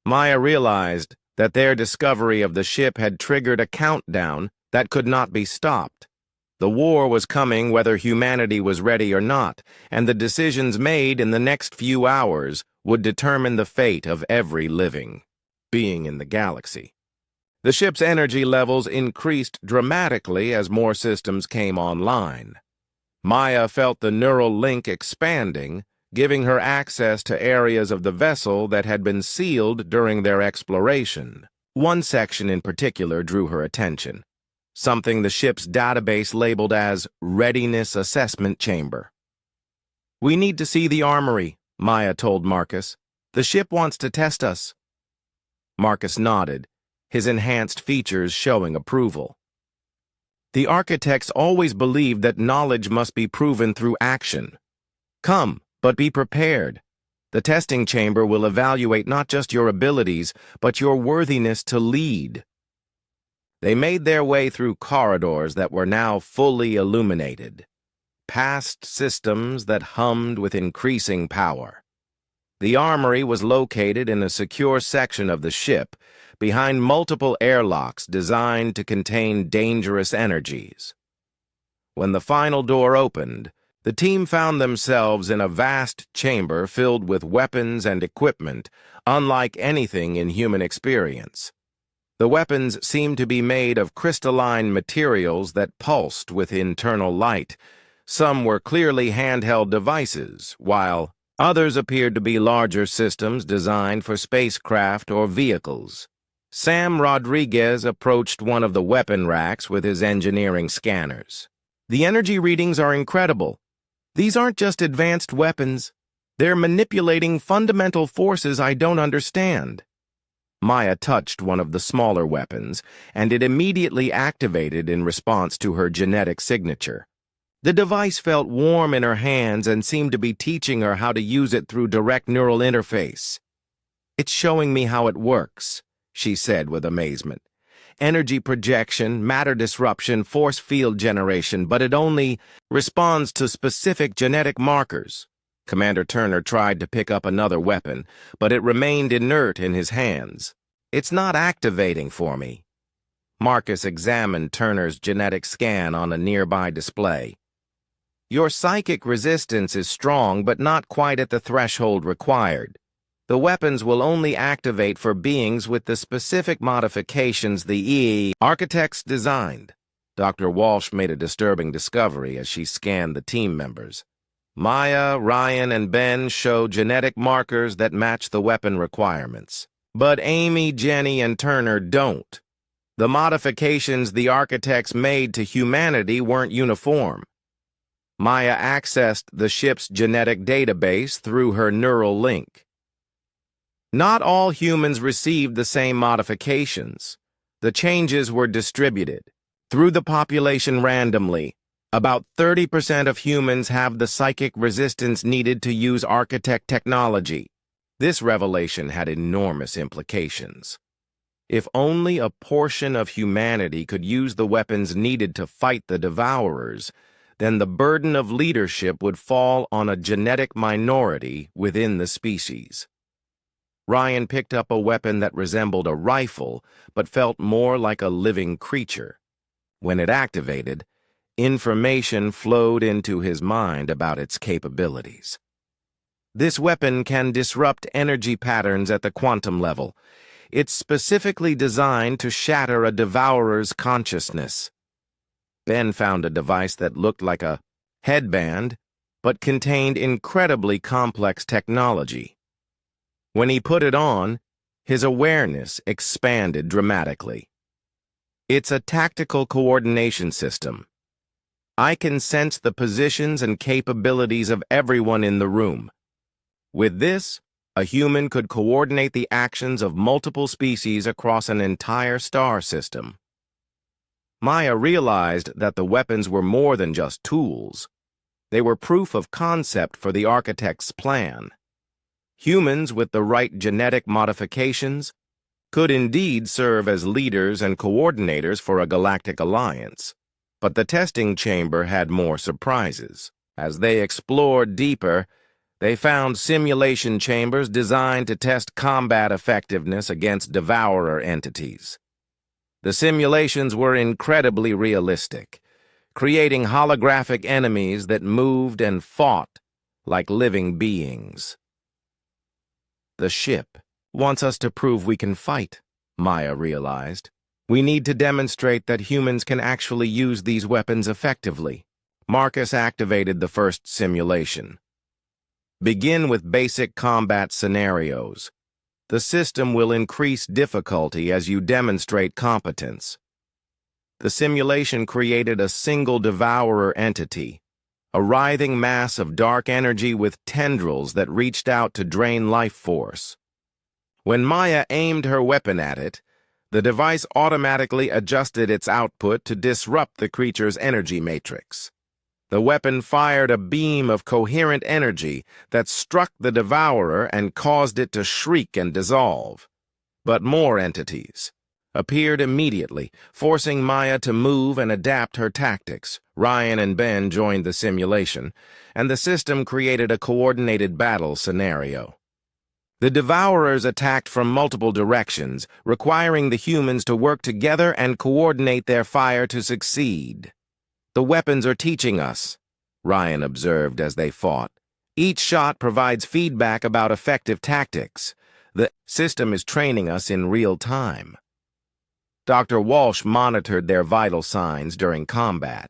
Maya realized that their discovery of the ship had triggered a countdown that could not be stopped. The war was coming whether humanity was ready or not, and the decisions made in the next few hours would determine the fate of every living being in the galaxy. The ship's energy levels increased dramatically as more systems came online. Maya felt the neural link expanding, giving her access to areas of the vessel that had been sealed during their exploration. One section in particular drew her attention, something the ship's database labeled as Readiness Assessment Chamber. "We need to see the armory," Maya told Marcus. "The ship wants to test us." Marcus nodded, his enhanced features showing approval. "The architects always believed that knowledge must be proven through action. Come, but be prepared. The testing chamber will evaluate not just your abilities, but your worthiness to lead." They made their way through corridors that were now fully illuminated, past systems that hummed with increasing power. The armory was located in a secure section of the ship, behind multiple airlocks designed to contain dangerous energies. When the final door opened, the team found themselves in a vast chamber filled with weapons and equipment unlike anything in human experience. The weapons seemed to be made of crystalline materials that pulsed with internal light. Some were clearly handheld devices, while others appeared to be larger systems designed for spacecraft or vehicles. Sam Rodriguez approached one of the weapon racks with his engineering scanners. "The energy readings are incredible. These aren't just advanced weapons. They're manipulating fundamental forces I don't understand." Maya touched one of the smaller weapons, and it immediately activated in response to her genetic signature. The device felt warm in her hands and seemed to be teaching her how to use it through direct neural interface. "It's showing me how it works," she said with amazement. "Energy projection, matter disruption, force field generation, but it only responds to specific genetic markers." Commander Turner tried to pick up another weapon, but it remained inert in his hands. "It's not activating for me." Marcus examined Turner's genetic scan on a nearby display. "Your psychic resistance is strong, but not quite at the threshold required. The weapons will only activate for beings with the specific modifications the architects designed." Dr. Walsh made a disturbing discovery as she scanned the team members. Maya, Ryan, and Ben show genetic markers that match the weapon requirements. But Amy, Jenny, and Turner don't. The modifications the architects made to humanity weren't uniform. Maya accessed the ship's genetic database through her neural link. Not all humans received the same modifications. The changes were distributed through the population randomly. About 30% of humans have the psychic resistance needed to use architect technology. This revelation had enormous implications. If only a portion of humanity could use the weapons needed to fight the Devourers, then the burden of leadership would fall on a genetic minority within the species. Ryan picked up a weapon that resembled a rifle, but felt more like a living creature. When it activated, information flowed into his mind about its capabilities. "This weapon can disrupt energy patterns at the quantum level. It's specifically designed to shatter a Devourer's consciousness." Ben found a device that looked like a headband, but contained incredibly complex technology. When he put it on, his awareness expanded dramatically. "It's a tactical coordination system. I can sense the positions and capabilities of everyone in the room. With this, a human could coordinate the actions of multiple species across an entire star system." Maya realized that the weapons were more than just tools. They were proof of concept for the architect's plan. Humans with the right genetic modifications could indeed serve as leaders and coordinators for a galactic alliance. But the testing chamber had more surprises. As they explored deeper, they found simulation chambers designed to test combat effectiveness against devourer entities. The simulations were incredibly realistic, creating holographic enemies that moved and fought like living beings. The ship wants us to prove we can fight, Maya realized. We need to demonstrate that humans can actually use these weapons effectively. Marcus activated the first simulation. Begin with basic combat scenarios. The system will increase difficulty as you demonstrate competence. The simulation created a single devourer entity, a writhing mass of dark energy with tendrils that reached out to drain life force. When Maya aimed her weapon at it, the device automatically adjusted its output to disrupt the creature's energy matrix. The weapon fired a beam of coherent energy that struck the devourer and caused it to shriek and dissolve. But more entities appeared immediately, forcing Maya to move and adapt her tactics. Ryan and Ben joined the simulation, and the system created a coordinated battle scenario. The devourers attacked from multiple directions, requiring the humans to work together and coordinate their fire to succeed. The weapons are teaching us, Ryan observed as they fought. Each shot provides feedback about effective tactics. The system is training us in real time. Dr. Walsh monitored their vital signs during combat.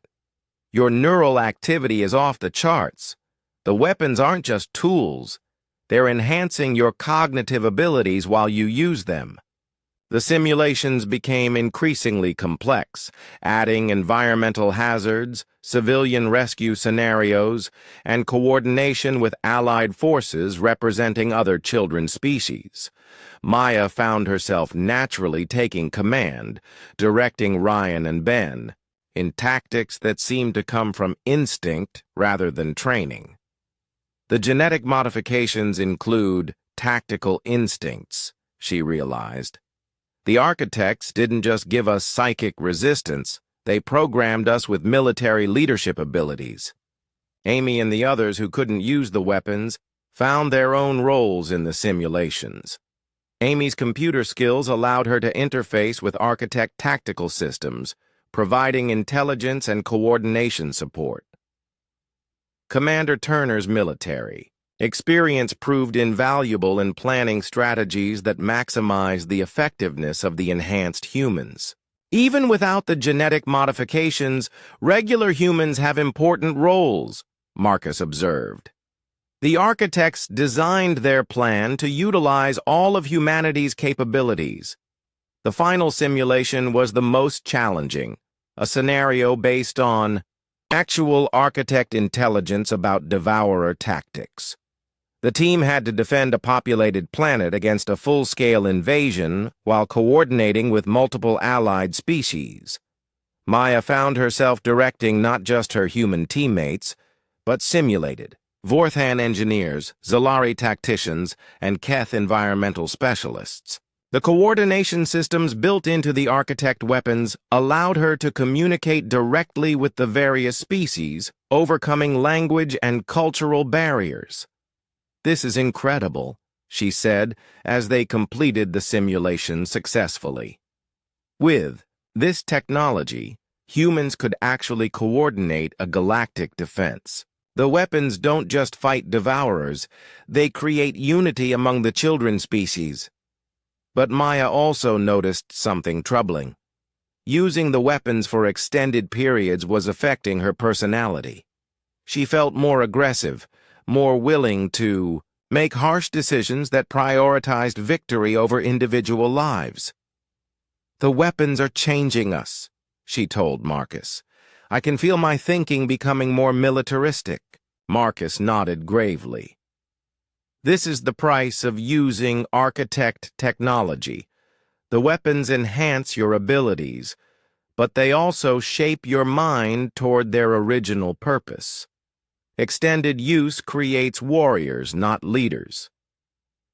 Your neural activity is off the charts. The weapons aren't just tools. They're enhancing your cognitive abilities while you use them. The simulations became increasingly complex, adding environmental hazards, civilian rescue scenarios, and coordination with allied forces representing other children species. Maya found herself naturally taking command, directing Ryan and Ben, in tactics that seemed to come from instinct rather than training. The genetic modifications include tactical instincts, she realized. The architects didn't just give us psychic resistance, they programmed us with military leadership abilities. Amy and the others who couldn't use the weapons found their own roles in the simulations. Amy's computer skills allowed her to interface with architect tactical systems, providing intelligence and coordination support. Commander Turner's military experience proved invaluable in planning strategies that maximized the effectiveness of the enhanced humans. Even without the genetic modifications, regular humans have important roles, Marcus observed. The architects designed their plan to utilize all of humanity's capabilities. The final simulation was the most challenging, a scenario based on actual architect intelligence about devourer tactics. The team had to defend a populated planet against a full-scale invasion while coordinating with multiple allied species. Maya found herself directing not just her human teammates, but simulated Vorthan engineers, Zalari tacticians, and Keth environmental specialists. The coordination systems built into the architect weapons allowed her to communicate directly with the various species, overcoming language and cultural barriers. "This is incredible," she said as they completed the simulation successfully. With this technology, humans could actually coordinate a galactic defense. The weapons don't just fight devourers, they create unity among the children species. But Maya also noticed something troubling. Using the weapons for extended periods was affecting her personality. She felt more aggressive, more willing to make harsh decisions that prioritized victory over individual lives. "The weapons are changing us," she told Marcus. "I can feel my thinking becoming more militaristic." Marcus nodded gravely. "This is the price of using architect technology. The weapons enhance your abilities, but they also shape your mind toward their original purpose. Extended use creates warriors, not leaders.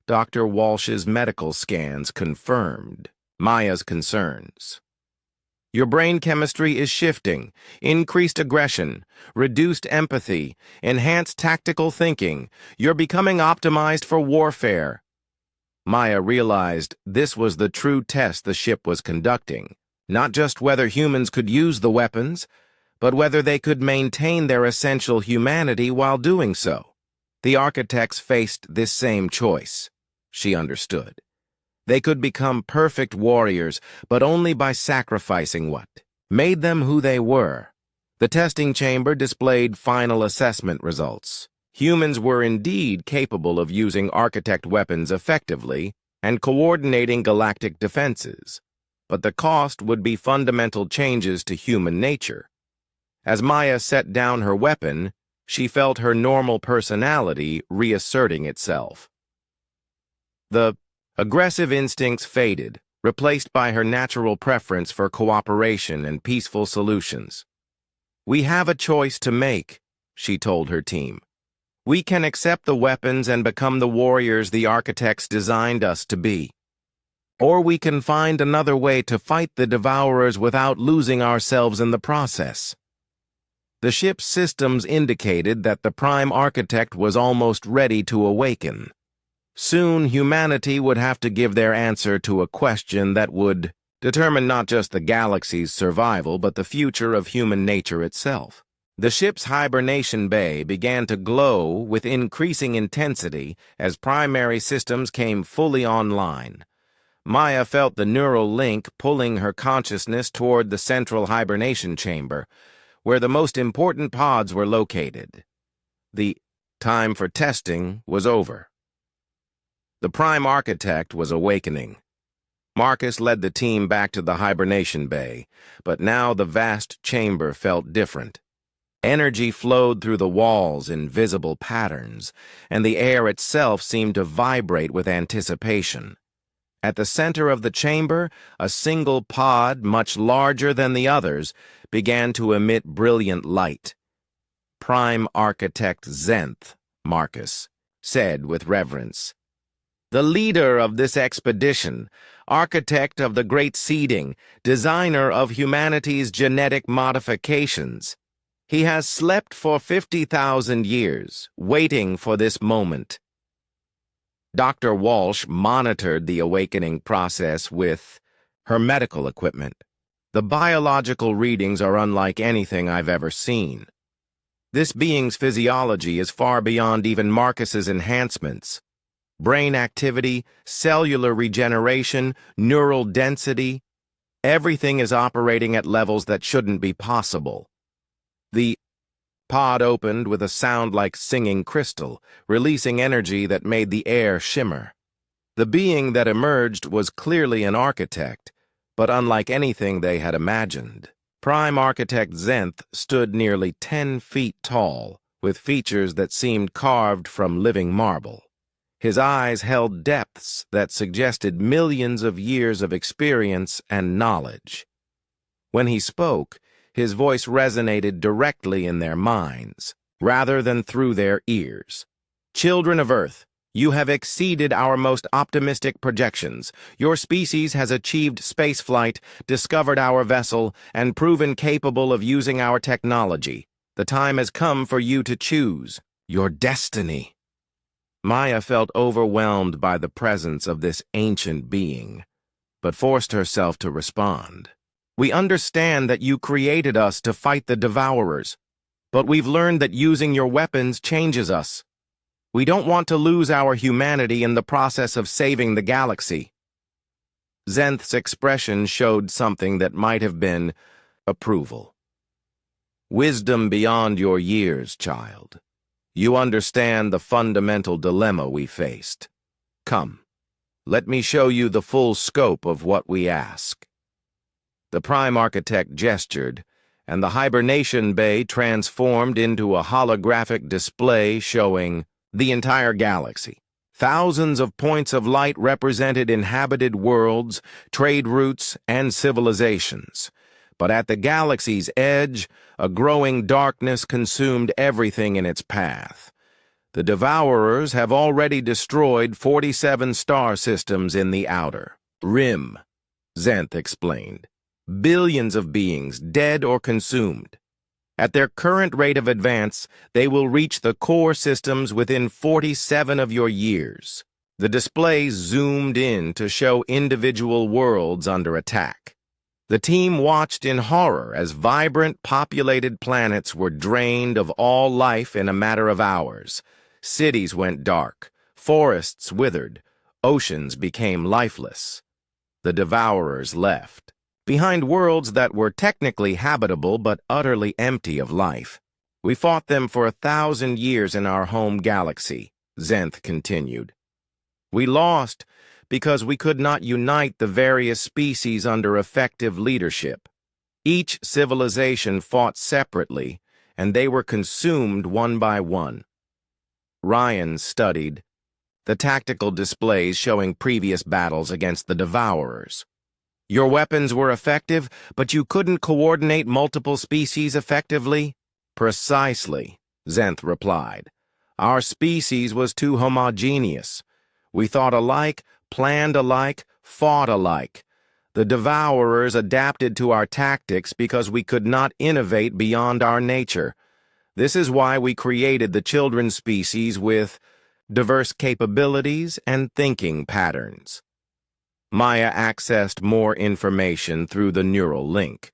Dr. Walsh's medical scans confirmed Maya's concerns. Your brain chemistry is shifting, increased aggression, reduced empathy, enhanced tactical thinking. You're becoming optimized for warfare. Maya realized this was the true test the ship was conducting, not just whether humans could use the weapons, but whether they could maintain their essential humanity while doing so. The architects faced this same choice. She understood. They could become perfect warriors, but only by sacrificing what made them who they were. The testing chamber displayed final assessment results. Humans were indeed capable of using architect weapons effectively and coordinating galactic defenses, but the cost would be fundamental changes to human nature. As Maya set down her weapon, she felt her normal personality reasserting itself. The aggressive instincts faded, replaced by her natural preference for cooperation and peaceful solutions. "We have a choice to make," she told her team. "We can accept the weapons and become the warriors the architects designed us to be. Or we can find another way to fight the devourers without losing ourselves in the process." The ship's systems indicated that the Prime Architect was almost ready to awaken. Soon, humanity would have to give their answer to a question that would determine not just the galaxy's survival, but the future of human nature itself. The ship's hibernation bay began to glow with increasing intensity as primary systems came fully online. Maya felt the neural link pulling her consciousness toward the central hibernation chamber, where the most important pods were located. The time for testing was over. The Prime Architect was awakening. Marcus led the team back to the hibernation bay, but now the vast chamber felt different. Energy flowed through the walls in visible patterns, and the air itself seemed to vibrate with anticipation. At the center of the chamber, a single pod, much larger than the others, began to emit brilliant light. "Prime Architect Zenth," Marcus said with reverence. "The leader of this expedition, architect of the great seeding, designer of humanity's genetic modifications. He has slept for 50,000 years, waiting for this moment." Dr. Walsh monitored the awakening process with her medical equipment. "The biological readings are unlike anything I've ever seen. This being's physiology is far beyond even Marcus's enhancements. Brain activity, cellular regeneration, neural density, everything is operating at levels that shouldn't be possible." The pod opened with a sound like singing crystal, releasing energy that made the air shimmer. The being that emerged was clearly an architect, but unlike anything they had imagined. Prime Architect Zenth stood nearly 10 feet tall, with features that seemed carved from living marble. His eyes held depths that suggested millions of years of experience and knowledge. When he spoke, his voice resonated directly in their minds, rather than through their ears. "Children of Earth, you have exceeded our most optimistic projections. Your species has achieved spaceflight, discovered our vessel, and proven capable of using our technology. The time has come for you to choose your destiny." Maya felt overwhelmed by the presence of this ancient being, but forced herself to respond. "We understand that you created us to fight the devourers, but we've learned that using your weapons changes us. We don't want to lose our humanity in the process of saving the galaxy." Zenth's expression showed something that might have been approval. "Wisdom beyond your years, child. You understand the fundamental dilemma we faced. Come, let me show you the full scope of what we ask." The Prime Architect gestured, and the hibernation bay transformed into a holographic display showing the entire galaxy. Thousands of points of light represented inhabited worlds, trade routes, and civilizations. But at the galaxy's edge, a growing darkness consumed everything in its path. The Devourers have already destroyed 47 star systems in the outer rim, Zenth explained. Billions of beings dead or consumed. At their current rate of advance, they will reach the core systems within 47 of your years. The display zoomed in to show individual worlds under attack. The team watched in horror as vibrant, populated planets were drained of all life in a matter of hours. Cities went dark, forests withered, oceans became lifeless. The Devourers left, behind worlds that were technically habitable but utterly empty of life. We fought them for 1,000 years in our home galaxy, Zenth continued. We lost because we could not unite the various species under effective leadership. Each civilization fought separately, and they were consumed one by one. Ryan studied the tactical displays showing previous battles against the Devourers. Your weapons were effective, but you couldn't coordinate multiple species effectively? Precisely, Zenth replied. Our species was too homogeneous. We thought alike, planned alike, fought alike. The Devourers adapted to our tactics because we could not innovate beyond our nature. This is why we created the children species with diverse capabilities and thinking patterns. Maya accessed more information through the neural link.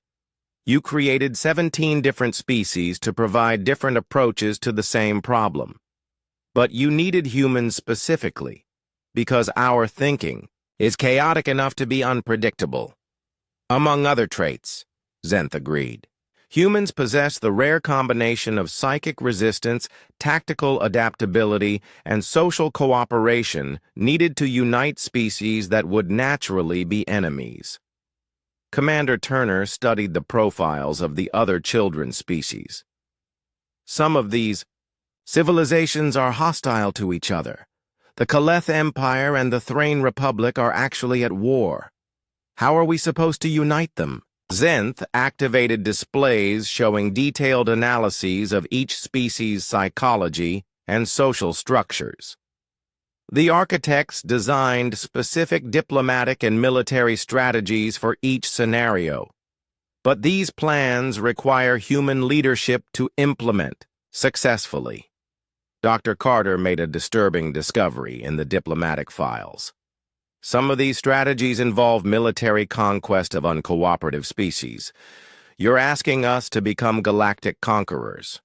You created 17 different species to provide different approaches to the same problem. But you needed humans specifically, because our thinking is chaotic enough to be unpredictable. Among other traits, Zenth agreed. Humans possess the rare combination of psychic resistance, tactical adaptability, and social cooperation needed to unite species that would naturally be enemies. Commander Turner studied the profiles of the other children species. Some of these civilizations are hostile to each other. The Kaleth Empire and the Thrain Republic are actually at war. How are we supposed to unite them? Zenth activated displays showing detailed analyses of each species' psychology and social structures. The architects designed specific diplomatic and military strategies for each scenario. But these plans require human leadership to implement successfully. Dr. Carter made a disturbing discovery in the diplomatic files. Some of these strategies involve military conquest of uncooperative species. You're asking us to become galactic conquerors.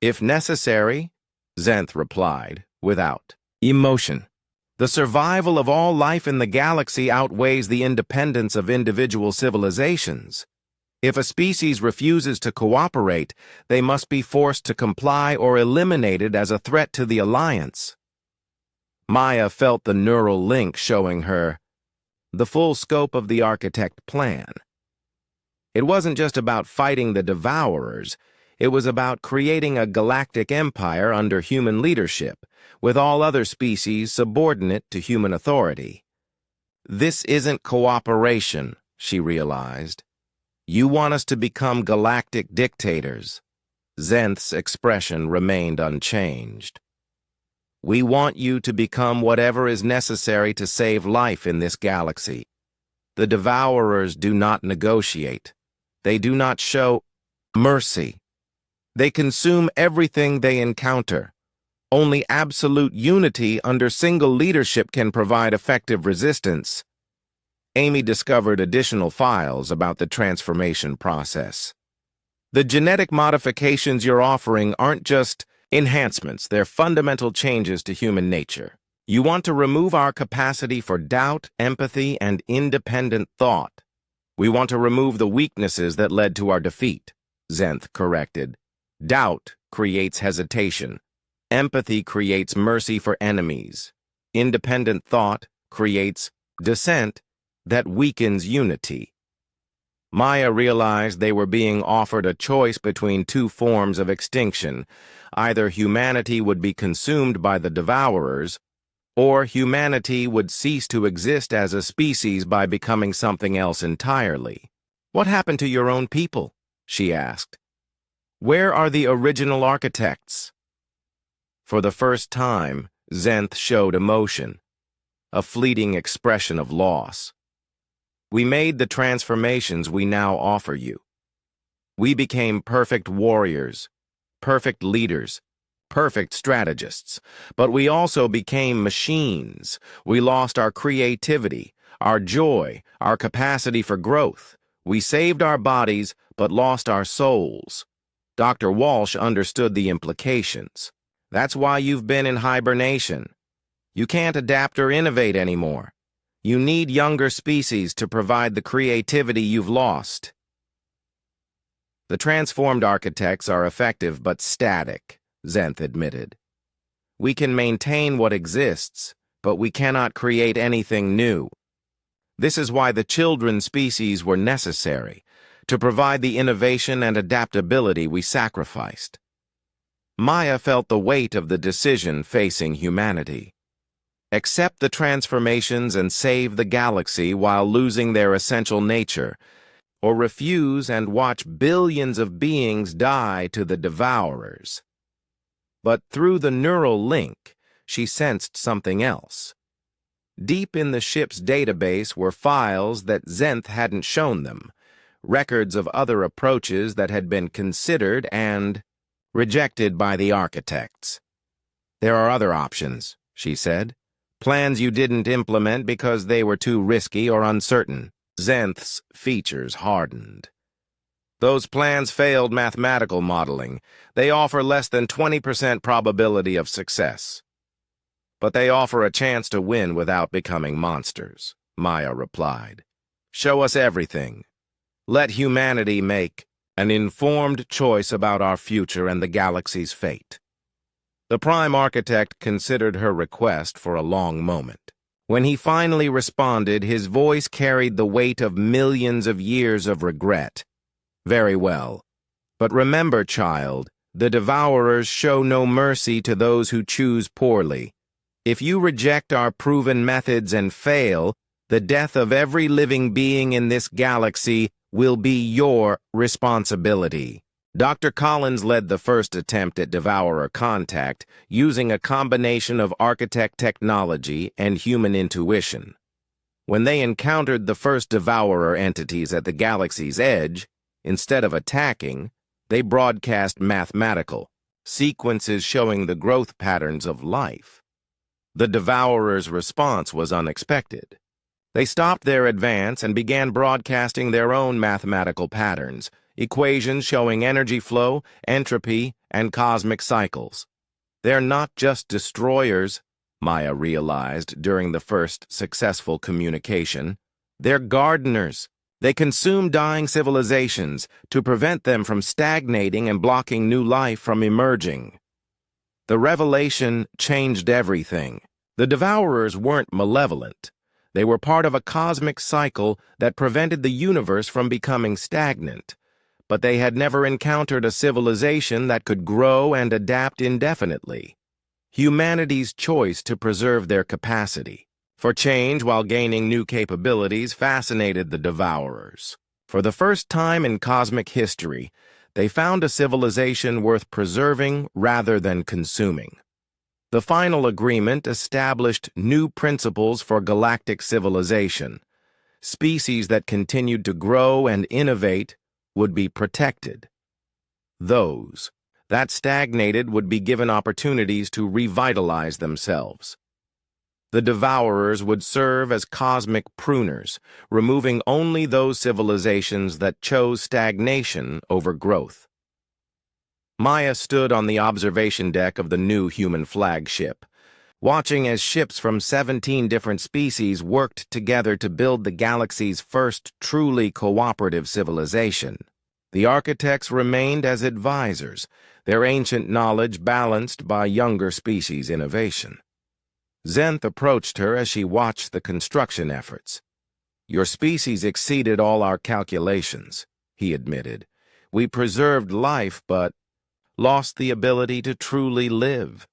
If necessary, Zenth replied, without emotion. The survival of all life in the galaxy outweighs the independence of individual civilizations. If a species refuses to cooperate, they must be forced to comply or eliminated as a threat to the Alliance. Maya felt the neural link showing her the full scope of the architect plan. It wasn't just about fighting the Devourers, it was about creating a galactic empire under human leadership, with all other species subordinate to human authority. This isn't cooperation, she realized. You want us to become galactic dictators. Zenth's expression remained unchanged. We want you to become whatever is necessary to save life in this galaxy. The Devourers do not negotiate. They do not show mercy. They consume everything they encounter. Only absolute unity under single leadership can provide effective resistance. Amy discovered additional files about the transformation process. The genetic modifications you're offering aren't just enhancements, they're fundamental changes to human nature. You want to remove our capacity for doubt, empathy, and independent thought. We want to remove the weaknesses that led to our defeat, Zenth corrected. Doubt creates hesitation. Empathy creates mercy for enemies. Independent thought creates dissent that weakens unity. Maya realized they were being offered a choice between two forms of extinction. Either humanity would be consumed by the Devourers, or humanity would cease to exist as a species by becoming something else entirely. What happened to your own people? She asked. Where are the original architects? For the first time, Zenth showed emotion, a fleeting expression of loss. We made the transformations we now offer you. We became perfect warriors, perfect leaders, perfect strategists, but we also became machines. We lost our creativity, our joy, our capacity for growth. We saved our bodies, but lost our souls. Dr. Walsh understood the implications. That's why you've been in hibernation. You can't adapt or innovate anymore. You need younger species to provide the creativity you've lost. The transformed architects are effective but static, Zenth admitted. We can maintain what exists, but we cannot create anything new. This is why the children species were necessary, to provide the innovation and adaptability we sacrificed. Maya felt the weight of the decision facing humanity. Accept the transformations and save the galaxy while losing their essential nature, or refuse and watch billions of beings die to the devourers. But through the neural link, she sensed something else. Deep in the ship's database were files that Zenth hadn't shown them, records of other approaches that had been considered and rejected by the architects. There are other options, she said. Plans you didn't implement because they were too risky or uncertain. Zenth's features hardened. Those plans failed mathematical modeling. They offer less than 20% probability of success. But they offer a chance to win without becoming monsters, Maya replied. Show us everything. Let humanity make an informed choice about our future and the galaxy's fate. The Prime Architect considered her request for a long moment. When he finally responded, his voice carried the weight of millions of years of regret. Very well. But remember, child, the devourers show no mercy to those who choose poorly. If you reject our proven methods and fail, the death of every living being in this galaxy will be your responsibility. Dr. Collins led the first attempt at devourer contact using a combination of architect technology and human intuition. When they encountered the first devourer entities at the galaxy's edge, instead of attacking, they broadcast mathematical sequences showing the growth patterns of life. The devourers' response was unexpected. They stopped their advance and began broadcasting their own mathematical patterns, equations showing energy flow, entropy, and cosmic cycles. They're not just destroyers, Maya realized during the first successful communication. They're gardeners. They consume dying civilizations to prevent them from stagnating and blocking new life from emerging. The revelation changed everything. The devourers weren't malevolent. They were part of a cosmic cycle that prevented the universe from becoming stagnant. But they had never encountered a civilization that could grow and adapt indefinitely. Humanity's choice to preserve their capacity for change while gaining new capabilities fascinated the devourers. For the first time in cosmic history, they found a civilization worth preserving rather than consuming. The final agreement established new principles for galactic civilization. Species that continued to grow and innovate would be protected. Those that stagnated would be given opportunities to revitalize themselves. The devourers would serve as cosmic pruners, removing only those civilizations that chose stagnation over growth. Maya stood on the observation deck of the new human flagship, watching as ships from 17 different species worked together to build the galaxy's first truly cooperative civilization. The architects remained as advisors, their ancient knowledge balanced by younger species innovation. Zenth approached her as she watched the construction efforts. Your species exceeded all our calculations, he admitted. We preserved life, but lost the ability to truly live.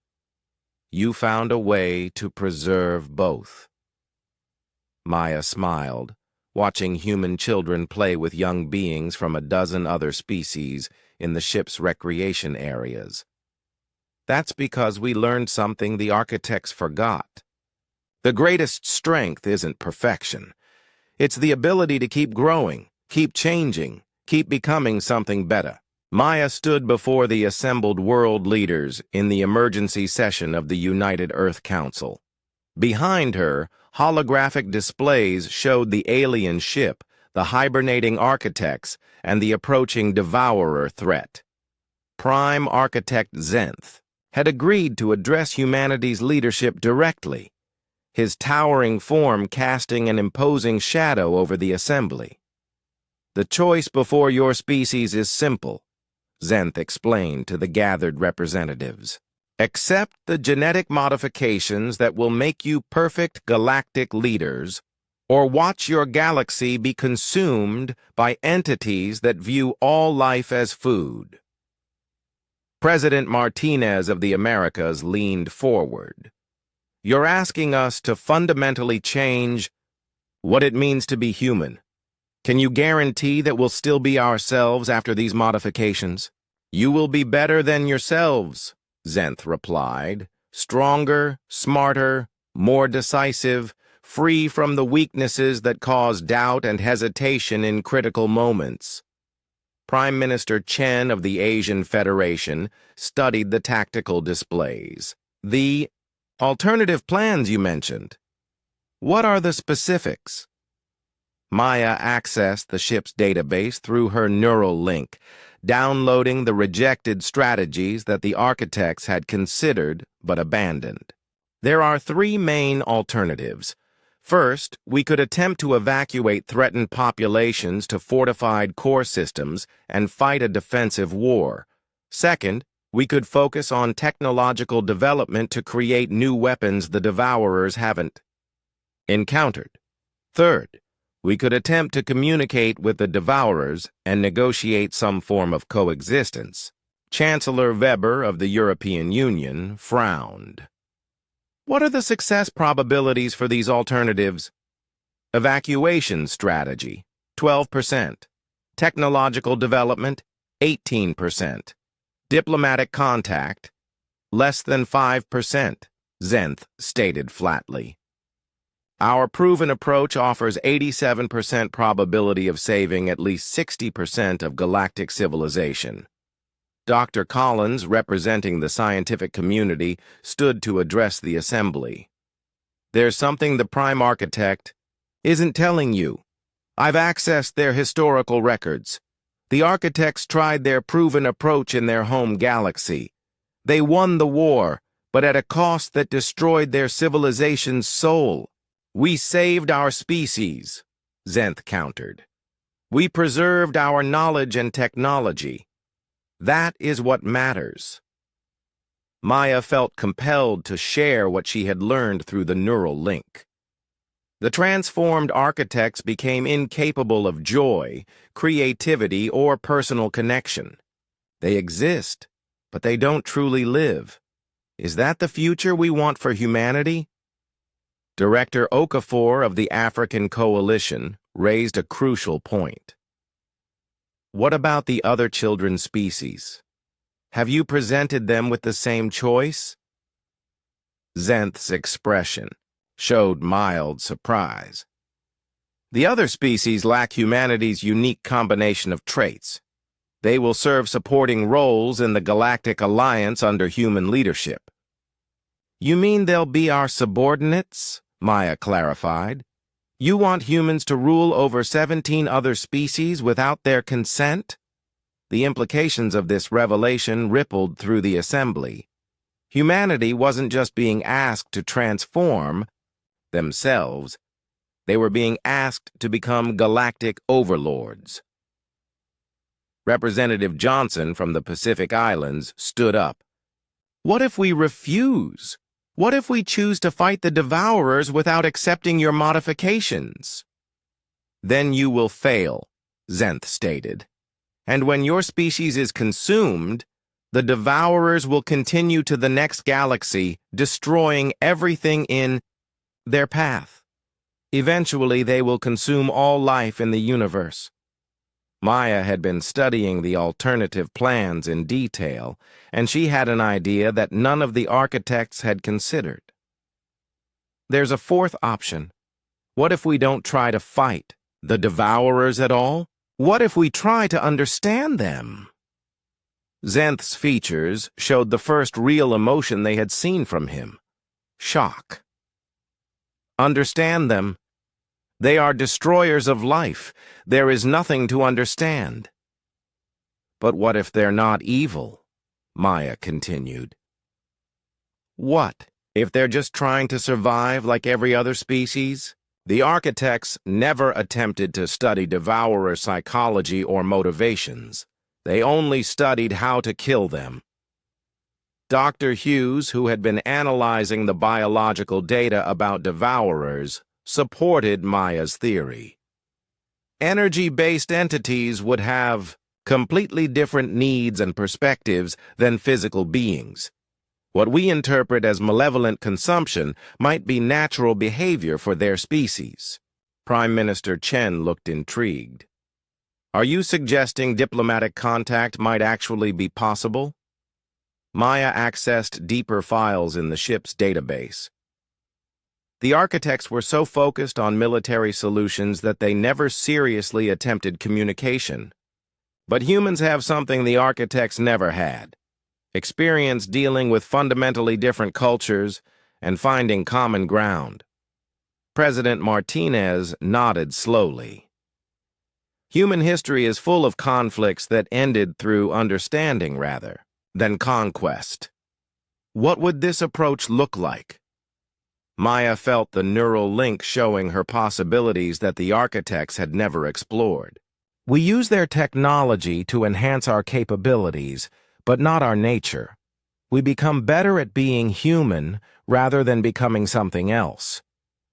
You found a way to preserve both. Maya smiled, watching human children play with young beings from a dozen other species in the ship's recreation areas. That's because we learned something the architects forgot. The greatest strength isn't perfection. It's the ability to keep growing, keep changing, keep becoming something better. Maya stood before the assembled world leaders in the emergency session of the United Earth Council. Behind her, holographic displays showed the alien ship, the hibernating architects, and the approaching devourer threat. Prime Architect Zenth had agreed to address humanity's leadership directly, his towering form casting an imposing shadow over the assembly. "The choice before your species is simple," Zenth explained to the gathered representatives. "Accept the genetic modifications that will make you perfect galactic leaders, or watch your galaxy be consumed by entities that view all life as food." President Martinez of the Americas leaned forward. "You're asking us to fundamentally change what it means to be human. Can you guarantee that we'll still be ourselves after these modifications?" "You will be better than yourselves," Zenth replied. "Stronger, smarter, more decisive, free from the weaknesses that cause doubt and hesitation in critical moments." Prime Minister Chen of the Asian Federation studied the tactical displays. "The alternative plans you mentioned. What are the specifics?" Maya accessed the ship's database through her neural link, downloading the rejected strategies that the architects had considered but abandoned. "There are three main alternatives. First, we could attempt to evacuate threatened populations to fortified core systems and fight a defensive war. Second, we could focus on technological development to create new weapons the Devourers haven't encountered. Third, we could attempt to communicate with the Devourers and negotiate some form of coexistence." Chancellor Weber of the European Union frowned. "What are the success probabilities for these alternatives?" "Evacuation strategy, 12%. Technological development, 18%. Diplomatic contact, less than 5%, Zenth stated flatly. "Our proven approach offers 87% probability of saving at least 60% of galactic civilization." Dr. Collins, representing the scientific community, stood to address the assembly. "There's something the Prime Architect isn't telling you. I've accessed their historical records. The architects tried their proven approach in their home galaxy. They won the war, but at a cost that destroyed their civilization's soul. We saved our species," Zenth countered. "We preserved our knowledge and technology. That is what matters." Maya felt compelled to share what she had learned through the neural link. The transformed architects became incapable of joy, creativity, or personal connection. They exist, but they don't truly live. Is that the future we want for humanity? Director Okafor of the African Coalition raised a crucial point. "What about the other children's species? Have you presented them with the same choice?" Zenth's expression showed mild surprise. "The other species lack humanity's unique combination of traits. They will serve supporting roles in the Galactic Alliance under human leadership." "You mean they'll be our subordinates?" Maya clarified. "You want humans to rule over 17 other species without their consent?" The implications of this revelation rippled through the assembly. Humanity wasn't just being asked to transform themselves. They were being asked to become galactic overlords. Representative Johnson from the Pacific Islands stood up. "What if we refuse? What if we choose to fight the Devourers without accepting your modifications?" "Then you will fail," Zenth stated. "And when your species is consumed, the Devourers will continue to the next galaxy, destroying everything in their path." Eventually, they will consume all life in the universe. Maya had been studying the alternative plans in detail, and she had an idea that none of the architects had considered. There's a fourth option. What if we don't try to fight the devourers at all? What if we try to understand them? Xanth's features showed the first real emotion they had seen from him: shock. Understand them. They are destroyers of life. There is nothing to understand. But what if they're not evil? Maya continued. What if they're just trying to survive like every other species? The architects never attempted to study devourer psychology or motivations. They only studied how to kill them. Dr. Hughes, who had been analyzing the biological data about devourers, supported Maya's theory. Energy-based entities would have completely different needs and perspectives than physical beings. What we interpret as malevolent consumption might be natural behavior for their species. Prime Minister Chen looked intrigued. Are you suggesting diplomatic contact might actually be possible? Maya accessed deeper files in the ship's database. The architects were so focused on military solutions that they never seriously attempted communication. But humans have something the architects never had: experience dealing with fundamentally different cultures and finding common ground. President Martinez nodded slowly. Human history is full of conflicts that ended through understanding rather than conquest. What would this approach look like? Maya felt the neural link showing her possibilities that the architects had never explored. We use their technology to enhance our capabilities, but not our nature. We become better at being human rather than becoming something else.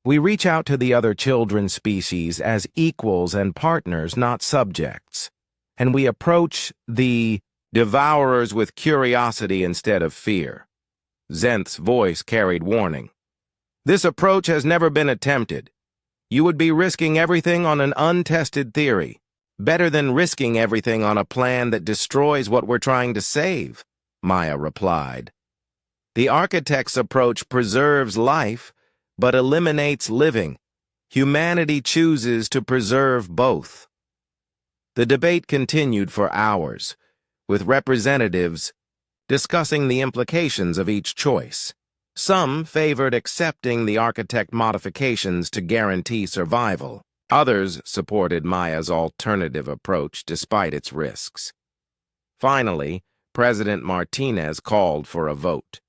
We reach out to the other children species as equals and partners, not subjects. And we approach the devourers with curiosity instead of fear. Xanth's voice carried warning. This approach has never been attempted. You would be risking everything on an untested theory. Better than risking everything on a plan that destroys what we're trying to save, Maya replied. The architect's approach preserves life, but eliminates living. Humanity chooses to preserve both. The debate continued for hours, with representatives discussing the implications of each choice. Some favored accepting the architect modifications to guarantee survival. Others supported Maya's alternative approach despite its risks. Finally, President Martinez called for a vote.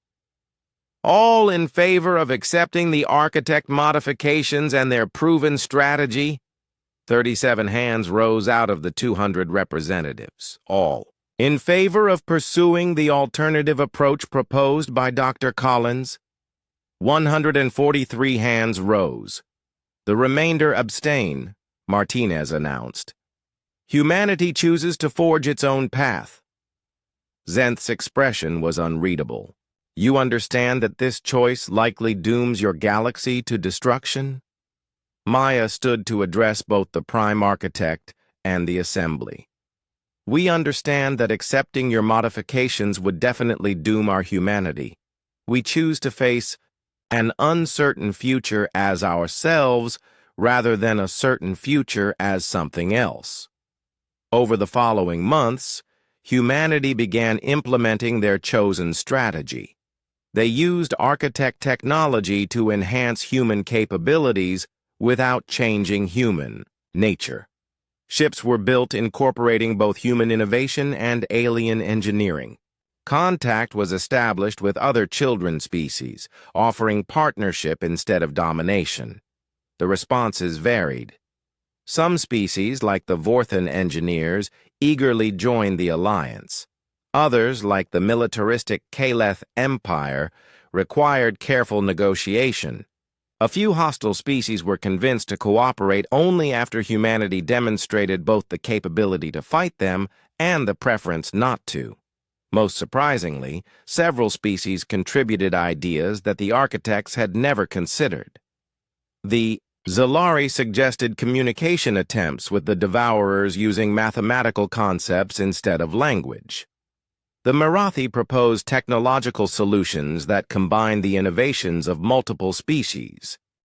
All in favor of accepting the architect modifications and their proven strategy? 37 hands rose out of the 200 representatives. All in favor of pursuing the alternative approach proposed by Dr. Collins? 143 hands rose. The remainder abstain, Martinez announced. Humanity chooses to forge its own path. Xanth's expression was unreadable. You understand that this choice likely dooms your galaxy to destruction? Maya stood to address both the Prime Architect and the Assembly. We understand that accepting your modifications would definitely doom our humanity. We choose to face an uncertain future as ourselves rather than a certain future as something else. Over the following months, humanity began implementing their chosen strategy. They used architect technology to enhance human capabilities without changing human nature. Ships were built incorporating both human innovation and alien engineering. Contact was established with other children species, offering partnership instead of domination. The responses varied. Some species, like the Vorthan engineers, eagerly joined the alliance. Others, like the militaristic Kaleth Empire, required careful negotiation. A few hostile species were convinced to cooperate only after humanity demonstrated both the capability to fight them and the preference not to. Most surprisingly, several species contributed ideas that the architects had never considered. The Zalari suggested communication attempts with the Devourers using mathematical concepts instead of language. The Marathi proposed technological solutions that combine the innovations of multiple species.